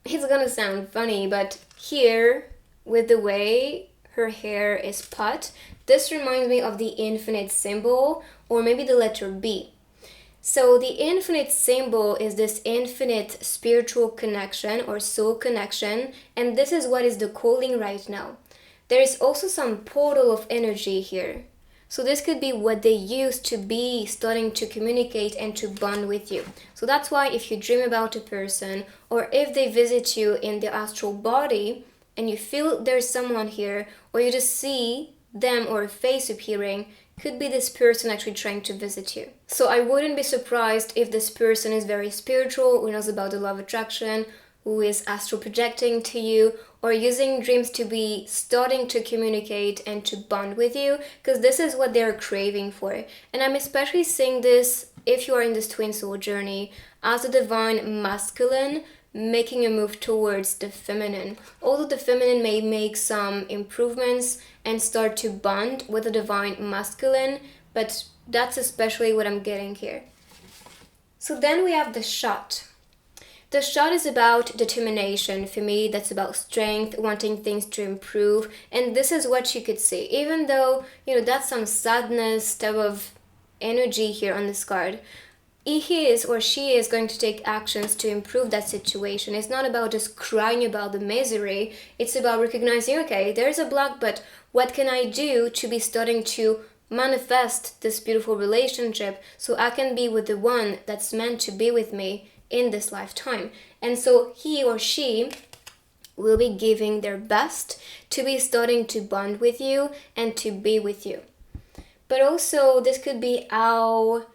It's gonna sound funny, but here, with the way her hair is put, this reminds me of the infinite symbol, or maybe the letter B. So the infinite symbol is this infinite spiritual connection or soul connection, and this is what is the calling right now. There is also some portal of energy here. So this could be what they use to be starting to communicate and to bond with you. So that's why if you dream about a person, or if they visit you in the astral body and you feel there's someone here, or you just see them or a face appearing, could be this person actually trying to visit you. So I wouldn't be surprised if this person is very spiritual, who knows about the law of attraction, who is astral projecting to you, or using dreams to be starting to communicate and to bond with you, because this is what they're craving for. And I'm especially seeing this if you are in this twin soul journey as a divine masculine making a move towards the feminine. Although the feminine may make some improvements and start to bond with the divine masculine, but that's especially what I'm getting here. So then we have the shot. The shot is about determination. For me, that's about strength, wanting things to improve. And this is what you could see. Even though, that's some sadness type of energy here on this card, he is or she is going to take actions to improve that situation. It's not about just crying about the misery. It's about recognizing, okay, there's a block, but what can I do to be starting to manifest this beautiful relationship so I can be with the one that's meant to be with me in this lifetime. And so he or she will be giving their best to be starting to bond with you and to be with you. But also this could be how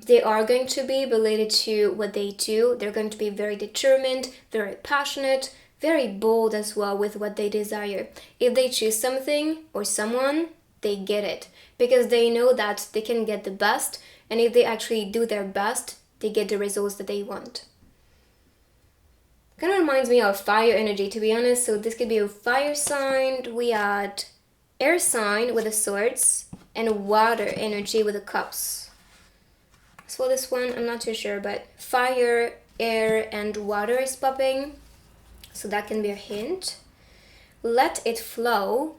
they are going to be related to what they do. They're going to be very determined, very passionate, very bold as well with what they desire. If they choose something or someone, they get it because they know that they can get the best, and if they actually do their best, they get the results that they want. Kind of reminds me of fire energy, to be honest. So this could be a fire sign. We had air sign with the swords and water energy with the cups. So for this one, I'm not too sure, but fire, air, and water is popping. So that can be a hint. Let it flow.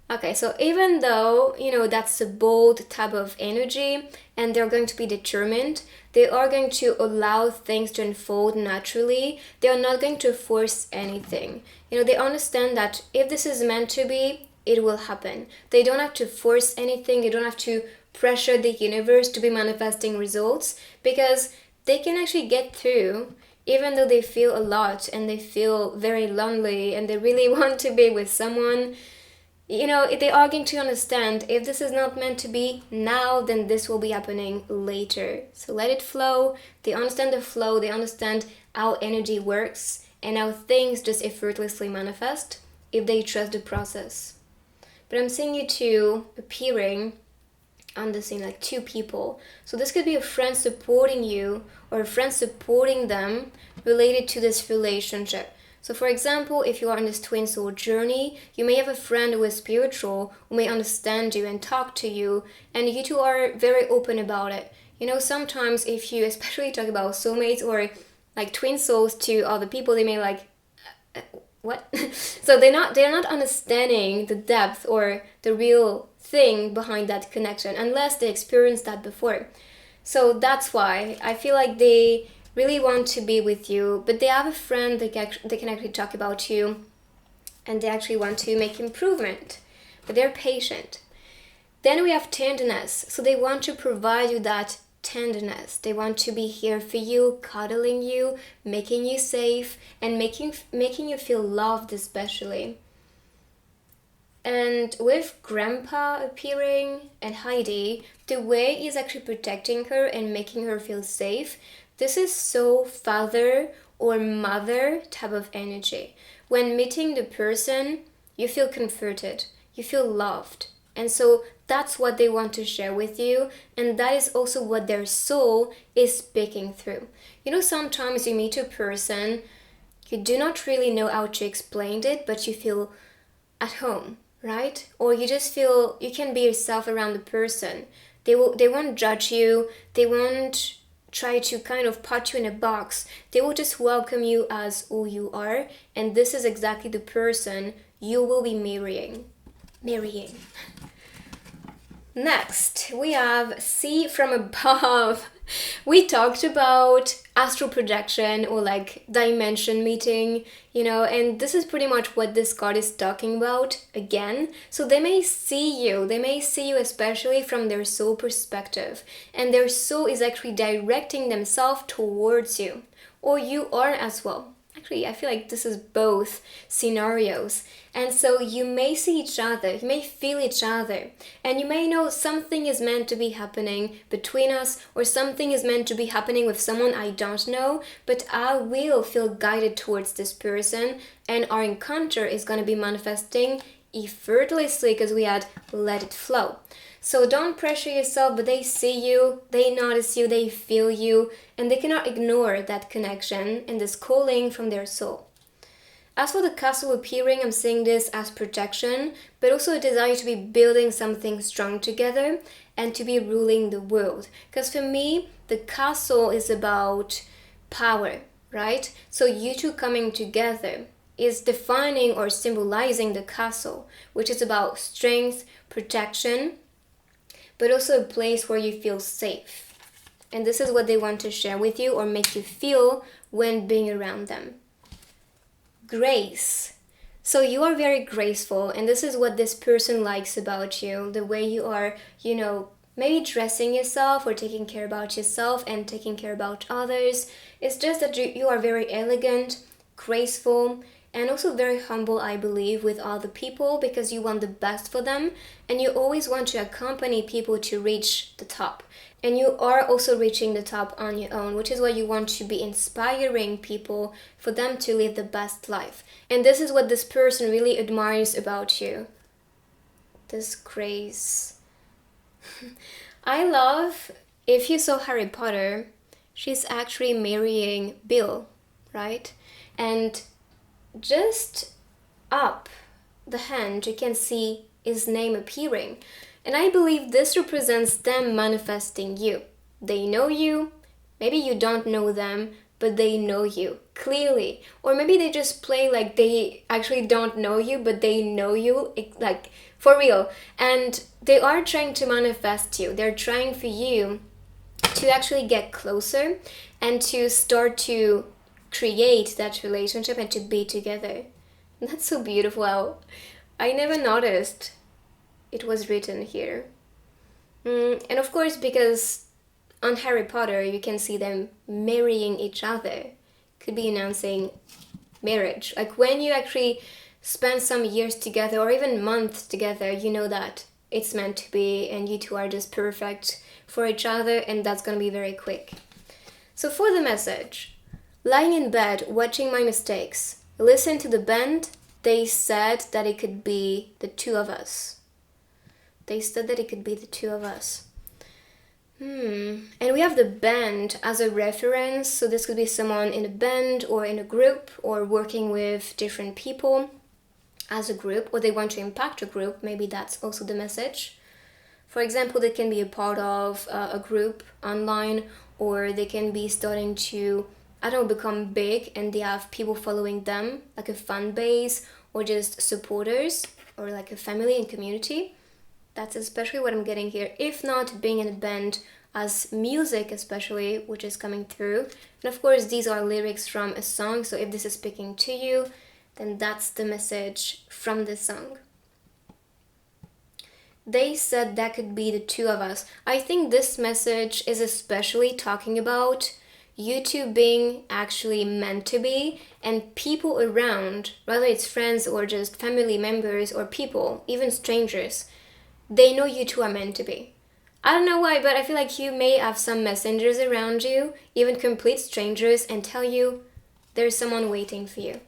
Okay, so even though, that's a bold type of energy and they're going to be determined, they are going to allow things to unfold naturally. They are not going to force anything. They understand that if this is meant to be, it will happen. They don't have to force anything. They don't have to pressure the universe to be manifesting results because they can actually get through even though they feel a lot and they feel very lonely and they really want to be with someone. They are going to understand if this is not meant to be now, then this will be happening later. So let it flow. They understand the flow. They understand how energy works and how things just effortlessly manifest if they trust the process. But I'm seeing you two appearing on the scene, like two people. So this could be a friend supporting you or a friend supporting them related to this relationship. So for example, if you are on this twin soul journey, you may have a friend who is spiritual, who may understand you and talk to you, and you two are very open about it. Sometimes if you especially talk about soulmates or like twin souls to other people, they may like, what? So they're not understanding the depth or the real thing behind that connection unless they experienced that before. So that's why I feel like they really want to be with you, but they have a friend they can actually talk about you and they actually want to make improvement, but they're patient. Then we have tenderness. So they want to provide you that tenderness. They want to be here for you, cuddling you, making you safe, and making you feel loved especially. And with Grandpa appearing and Heidi, the way he's actually protecting her and making her feel safe, this is so father or mother type of energy. When meeting the person, you feel comforted, you feel loved. And so that's what they want to share with you, and that is also what their soul is speaking through. You know, sometimes you meet a person, you do not really know how to explain it, but you feel at home, right? Or you just feel you can be yourself around the person. They won't judge you, they won't try to kind of put you in a box. They will just welcome you as who you are, and this is exactly the person you will be marrying. Next, we have see from above. We talked about astral projection or like dimension meeting, you know, and this is pretty much what this card is talking about again. So they may see you especially from their soul perspective, and their soul is actually directing themselves towards you, or you are as well. Actually, I feel like this is both scenarios. And so you may see each other, you may feel each other, and you may know something is meant to be happening between us, or something is meant to be happening with someone I don't know, but I will feel guided towards this person, and our encounter is going to be manifesting effortlessly because we had let it flow. So don't pressure yourself, but they see you, they notice you, they feel you, and they cannot ignore that connection and this calling from their soul. As for the castle appearing, I'm seeing this as protection, but also a desire to be building something strong together and to be ruling the world. Because for me, the castle is about power, right? So you two coming together is defining or symbolizing the castle, which is about strength, protection, but also a place where you feel safe. And this is what they want to share with you or make you feel when being around them. Grace. So you are very graceful, and this is what this person likes about you, the way you are, you know, maybe dressing yourself or taking care about yourself and taking care about others. It's just that you are very elegant, graceful, and also very humble, I believe, with other people because you want the best for them, and you always want to accompany people to reach the top. And you are also reaching the top on your own, which is why you want to be inspiring people for them to live the best life. And this is what this person really admires about you. This grace. I love, if you saw Harry Potter, she's actually marrying Bill, right? And just up the hand, you can see his name appearing. And I believe this represents them manifesting you. They know you, maybe you don't know them, but they know you clearly. Or maybe they just play like they actually don't know you, but they know you, like for real. And they are trying to manifest you. They're trying for you to actually get closer and to start to create that relationship and to be together. That's so beautiful. I never noticed it was written here. And of course, because on Harry Potter you can see them marrying each other, could be announcing marriage. Like when you actually spend some years together or even months together, you know that it's meant to be and you two are just perfect for each other, and that's gonna be very quick. So for the message, lying in bed, watching my mistakes, listen to the band. They said that it could be the two of us. And we have the band as a reference. So this could be someone in a band or in a group or working with different people as a group, or they want to impact a group. Maybe that's also the message. For example, they can be a part of a group online, or they can be starting to, I don't know, become big and they have people following them, like a fan base or just supporters or like a family and community. That's especially what I'm getting here. If not, being in a band as music especially, which is coming through. And of course, these are lyrics from a song. So if this is speaking to you, then that's the message from the song. They said that could be the two of us. I think this message is especially talking about you two being actually meant to be, and people around, whether it's friends or just family members or people, even strangers, they know you two are meant to be. I don't know why, but I feel like you may have some messengers around you, even complete strangers, and tell you there's someone waiting for you.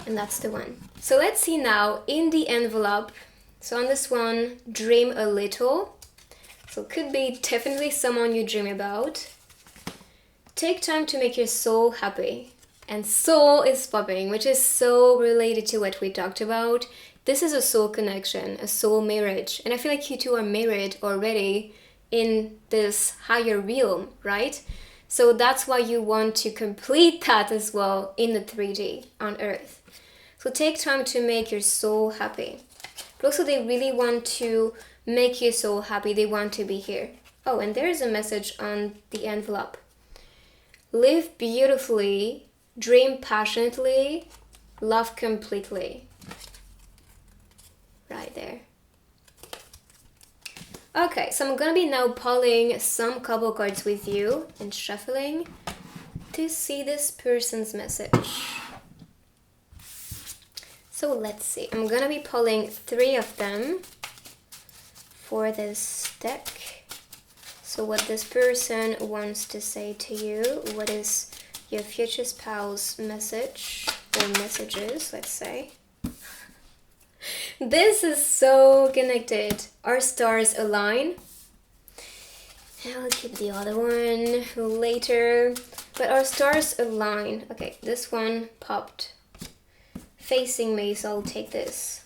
And that's the one. So let's see now in the envelope. So on this one, dream a little. So it could be definitely someone you dream about. Take time to make your soul happy. And soul is popping, which is so related to what we talked about. This is a soul connection, a soul marriage. And I feel like you two are married already in this higher realm, right? So that's why you want to complete that as well in the 3D on Earth. So take time to make your soul happy. But also they really want to make your soul happy. They want to be here. Oh, and there's a message on the envelope. Live beautifully, dream passionately, love completely. Right there. Okay, so I'm gonna be now pulling some couple cards with you and shuffling to see this person's message. So let's see. I'm gonna be pulling 3 of them for this deck. So what this person wants to say to you, what is your future spouse message or messages, let's say. This is so connected. Our stars align. I'll keep the other one later. But our stars align. Okay, this one popped facing me, so I'll take this.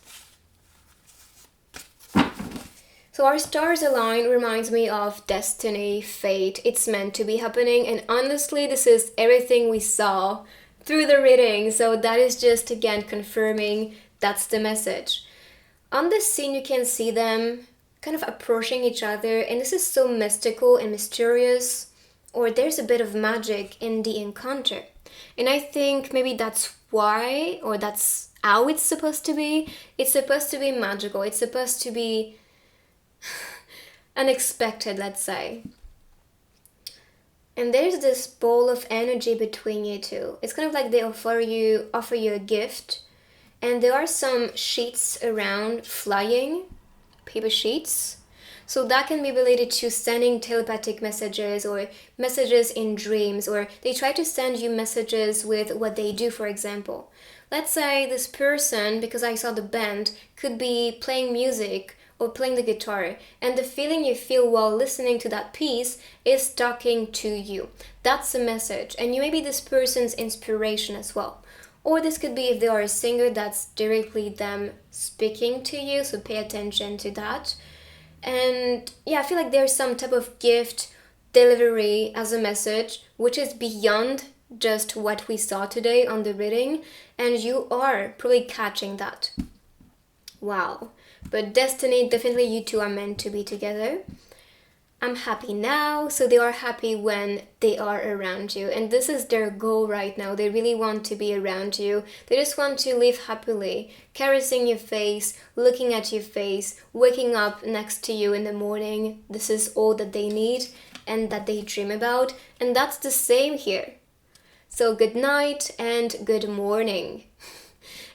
So our stars align reminds me of destiny, fate. It's meant to be happening. And honestly, this is everything we saw through the reading. So that is just, again, confirming that's the message. On this scene, you can see them kind of approaching each other. And this is so mystical and mysterious. Or there's a bit of magic in the encounter. And I think maybe that's why, or that's how it's supposed to be. It's supposed to be magical. It's supposed to be unexpected, let's say. And there's this ball of energy between you two. It's kind of like they offer you a gift. And there are some sheets around flying, paper sheets. So that can be related to sending telepathic messages or messages in dreams, or they try to send you messages with what they do, for example. Let's say this person, because I saw the band, could be playing music or playing the guitar, and the feeling you feel while listening to that piece is talking to you. That's a message, and you may be this person's inspiration as well. Or this could be if they are a singer, that's directly them speaking to you, so pay attention to that. And yeah, I feel like there's some type of gift delivery as a message, which is beyond just what we saw today on the reading, and you are probably catching that. Wow. But destiny, definitely you two are meant to be together. I'm happy now, so they are happy when they are around you. And this is their goal right now. They really want to be around you. They just want to live happily, caressing your face, looking at your face, waking up next to you in the morning. This is all that they need and that they dream about. And that's the same here. So good night and good morning.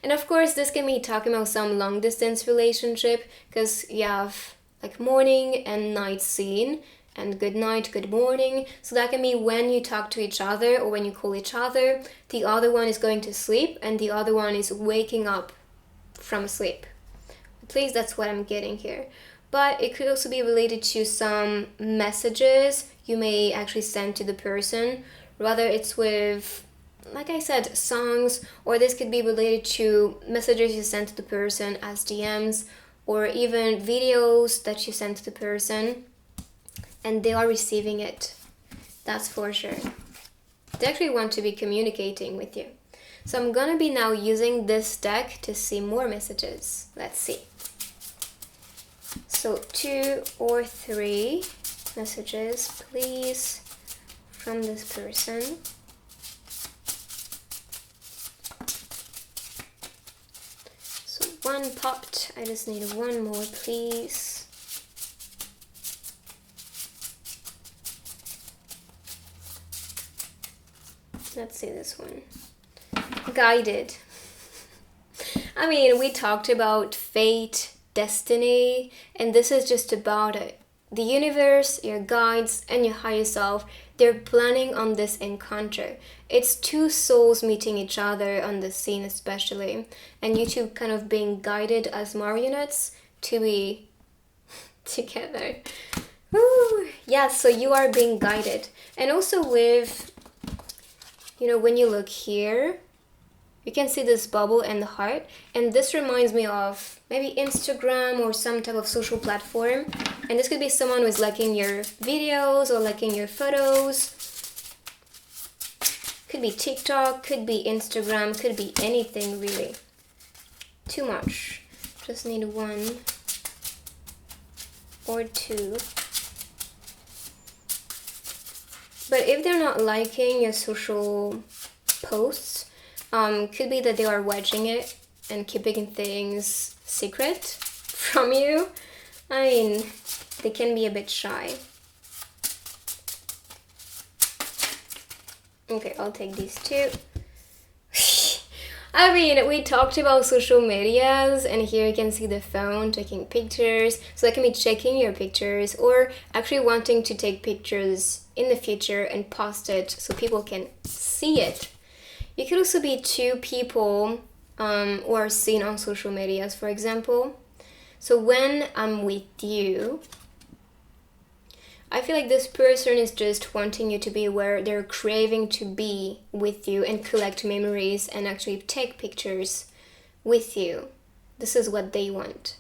And of course, this can be talking about some long distance relationship, because you have like morning and night scene and good night, good morning. So that can be when you talk to each other or when you call each other. The other one is going to sleep and the other one is waking up from sleep. At least that's what I'm getting here. But it could also be related to some messages you may actually send to the person. Rather it's with, like I said, songs, or this could be related to messages you send to the person as DMs, or even videos that you send to the person and they are receiving it. That's for sure. They actually want to be communicating with you. So I'm gonna be now using this deck to see more messages. Let's see. So 2 or 3 messages, please, from this person. So 1 popped. I just need 1 more, please. Let's see this one. Guided. I mean, we talked about fate, destiny, and this is just about it. The universe, your guides, and your higher self, they're planning on this encounter. It's two souls meeting each other on the scene especially, and you two kind of being guided as marionettes to be together. Woo! Yeah, so you are being guided. And also with, when you look here, you can see this bubble and the heart, and this reminds me of maybe Instagram or some type of social platform, and this could be someone who's liking your videos or liking your photos. Could be TikTok, could be Instagram, could be anything really. Too much. Just need one or two. But if they're not liking your social posts, could be that they are watching it and keeping things secret from you. I mean, they can be a bit shy. Okay, I'll take these two. I mean, we talked about social medias, and here you can see the phone taking pictures. So that can be checking your pictures or actually wanting to take pictures in the future and post it so people can see it. You could also be two people who are seen on social medias, for example. So when I'm with you, I feel like this person is just wanting you to be aware. They're craving to be with you and collect memories and actually take pictures with you. This is what they want.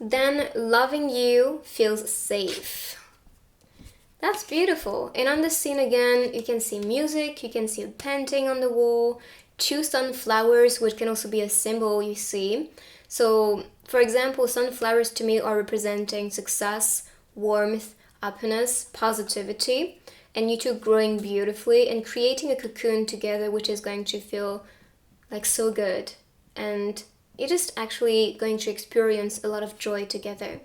Then loving you feels safe. That's beautiful. And on the scene again, you can see music, you can see a painting on the wall, two sunflowers, which can also be a symbol you see. So, for example, sunflowers to me are representing success, warmth, happiness, positivity, and you two growing beautifully and creating a cocoon together, which is going to feel like so good. And you're just actually going to experience a lot of joy together.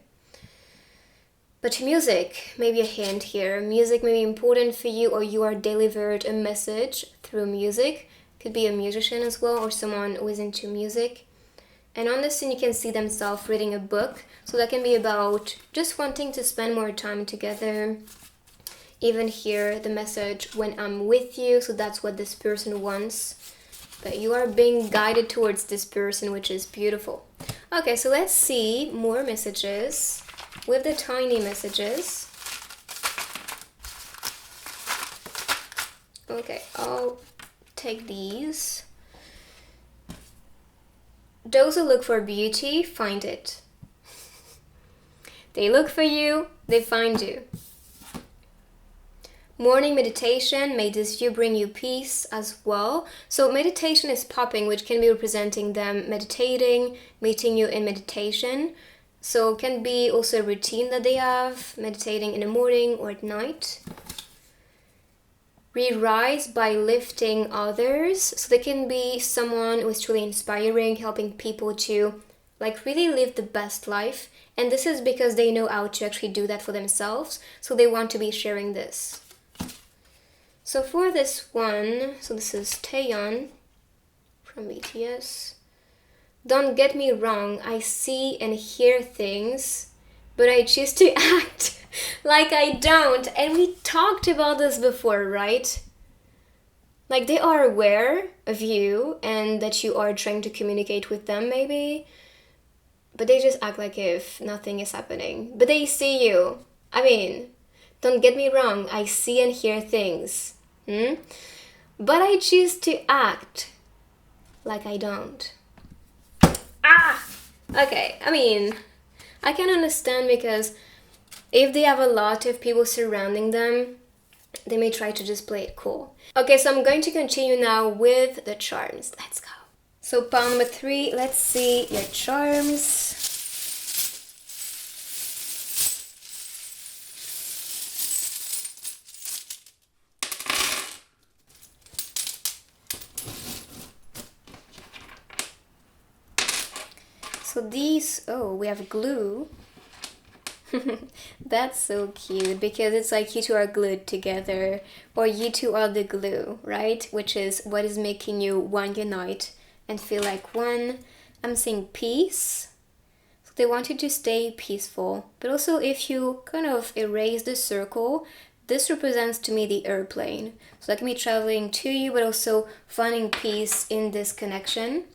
But music, maybe a hint here. Music may be important for you, or you are delivered a message through music. Could be a musician as well, or someone who is into music. And on the scene you can see themselves reading a book. So that can be about just wanting to spend more time together. Even here, the message, when I'm with you, so that's what this person wants. But you are being guided towards this person, which is beautiful. Okay, so let's see more messages with the tiny messages. Okay, I'll take these. Those who look for beauty find it. They look for you, they find you. Morning meditation, may this view bring you peace as well. So meditation is popping, which can be representing them meditating, meeting you in meditation. So it can be also a routine that they have, meditating in the morning or at night. Re-rise by lifting others. So they can be someone who is truly inspiring, helping people to really live the best life. And this is because they know how to actually do that for themselves. So they want to be sharing this. So for this one, so this is Taeyeon from BTS. Don't get me wrong, I see and hear things, but I choose to act like I don't. And we talked about this before, right? Like they are aware of you and that you are trying to communicate with them maybe, but they just act like if nothing is happening. But they see you. I mean, don't get me wrong, I see and hear things. But I choose to act like I don't. Okay, I mean, I can understand because if they have a lot of people surrounding them, they may try to just play it cool. Okay, so I'm going to continue now with the charms. Let's go. So pile number 3, let's see your charms. So these, we have glue. That's so cute because it's like you two are glued together, or you two are the glue, right? Which is what is making you one unite and feel like one. I'm seeing peace. So They want you to stay peaceful. But also if you kind of erase the circle, this represents to me the airplane. So that can be traveling to you, but also finding peace in this connection.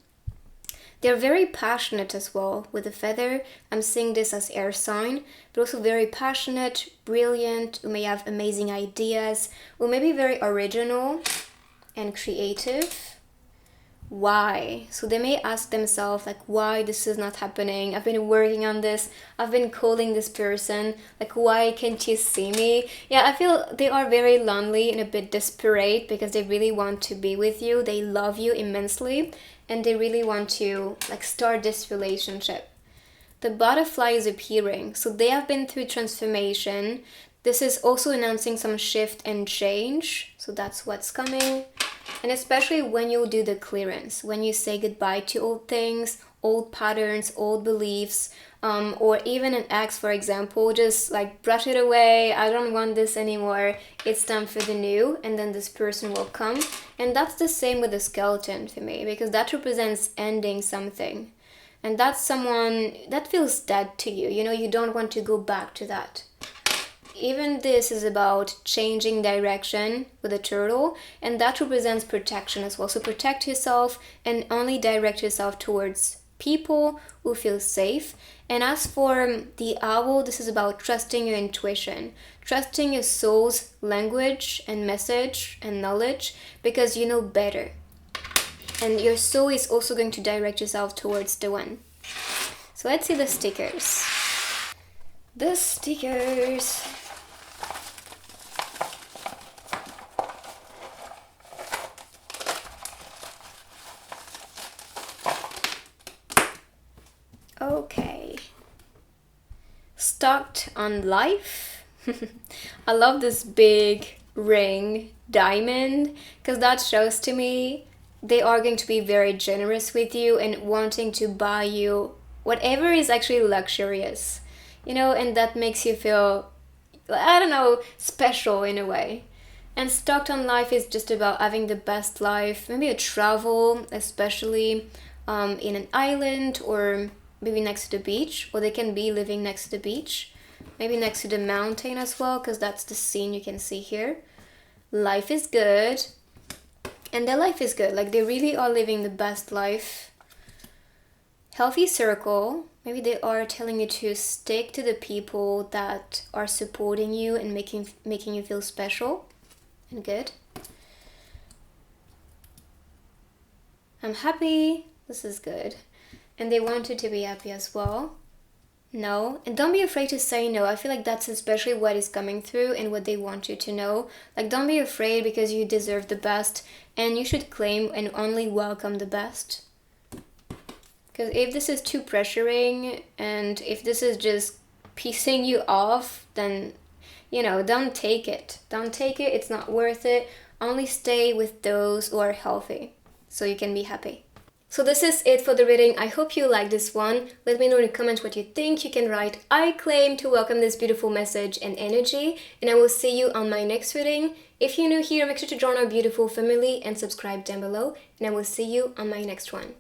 They're very passionate as well. With the feather, I'm seeing this as air sign, but also very passionate, brilliant, who may have amazing ideas, who may be very original and creative. Why? So they may ask themselves like, why this is not happening? I've been working on this. I've been calling this person. Like, why can't you see me? Yeah, I feel they are very lonely and a bit desperate because they really want to be with you. They love you immensely and they really want to like start this relationship. The butterfly is appearing. So they have been through transformation. This is also announcing some shift and change. So that's what's coming. And especially when you do the clearance, when you say goodbye to old things, old patterns, old beliefs, or even an ex, for example, just like brush it away. I don't want this anymore. It's time for the new, and then this person will come. And that's the same with the skeleton for me, because that represents ending something. And that's someone that feels dead to you. You know, you don't want to go back to that. Even this is about changing direction with a turtle, and that represents protection as well. So protect yourself and only direct yourself towards people who feel safe. And as for the owl, this is about trusting your intuition, trusting your soul's language and message and knowledge, because you know better. And your soul is also going to direct yourself towards the one. So let's see the stickers. The stickers. Okay. Stuck on life. I love this big ring diamond because that shows to me they are going to be very generous with you and wanting to buy you whatever is actually luxurious, you know, and that makes you feel, I don't know, special in a way. And stuck on life is just about having the best life, maybe a travel, especially in an island or maybe next to the beach, or they can be living next to the beach, maybe next to the mountain as well, because that's the scene you can see here. Life is good, and their life is good, like they really are living the best life. Healthy circle, maybe they are telling you to stick to the people that are supporting you and making you feel special and good. I'm happy, this is good. And they want you to be happy as well. No. And don't be afraid to say no. I feel like that's especially what is coming through and what they want you to know. Like, don't be afraid because you deserve the best. And you should claim and only welcome the best. Because if this is too pressuring and if this is just piecing you off, then, you know, don't take it. Don't take it. It's not worth it. Only stay with those who are healthy so you can be happy. So this is it for the reading. I hope you like this one. Let me know in the comments what you think. You can write, I claim to welcome this beautiful message and energy. And I will see you on my next reading. If you're new here, make sure to join our beautiful family and subscribe down below. And I will see you on my next one.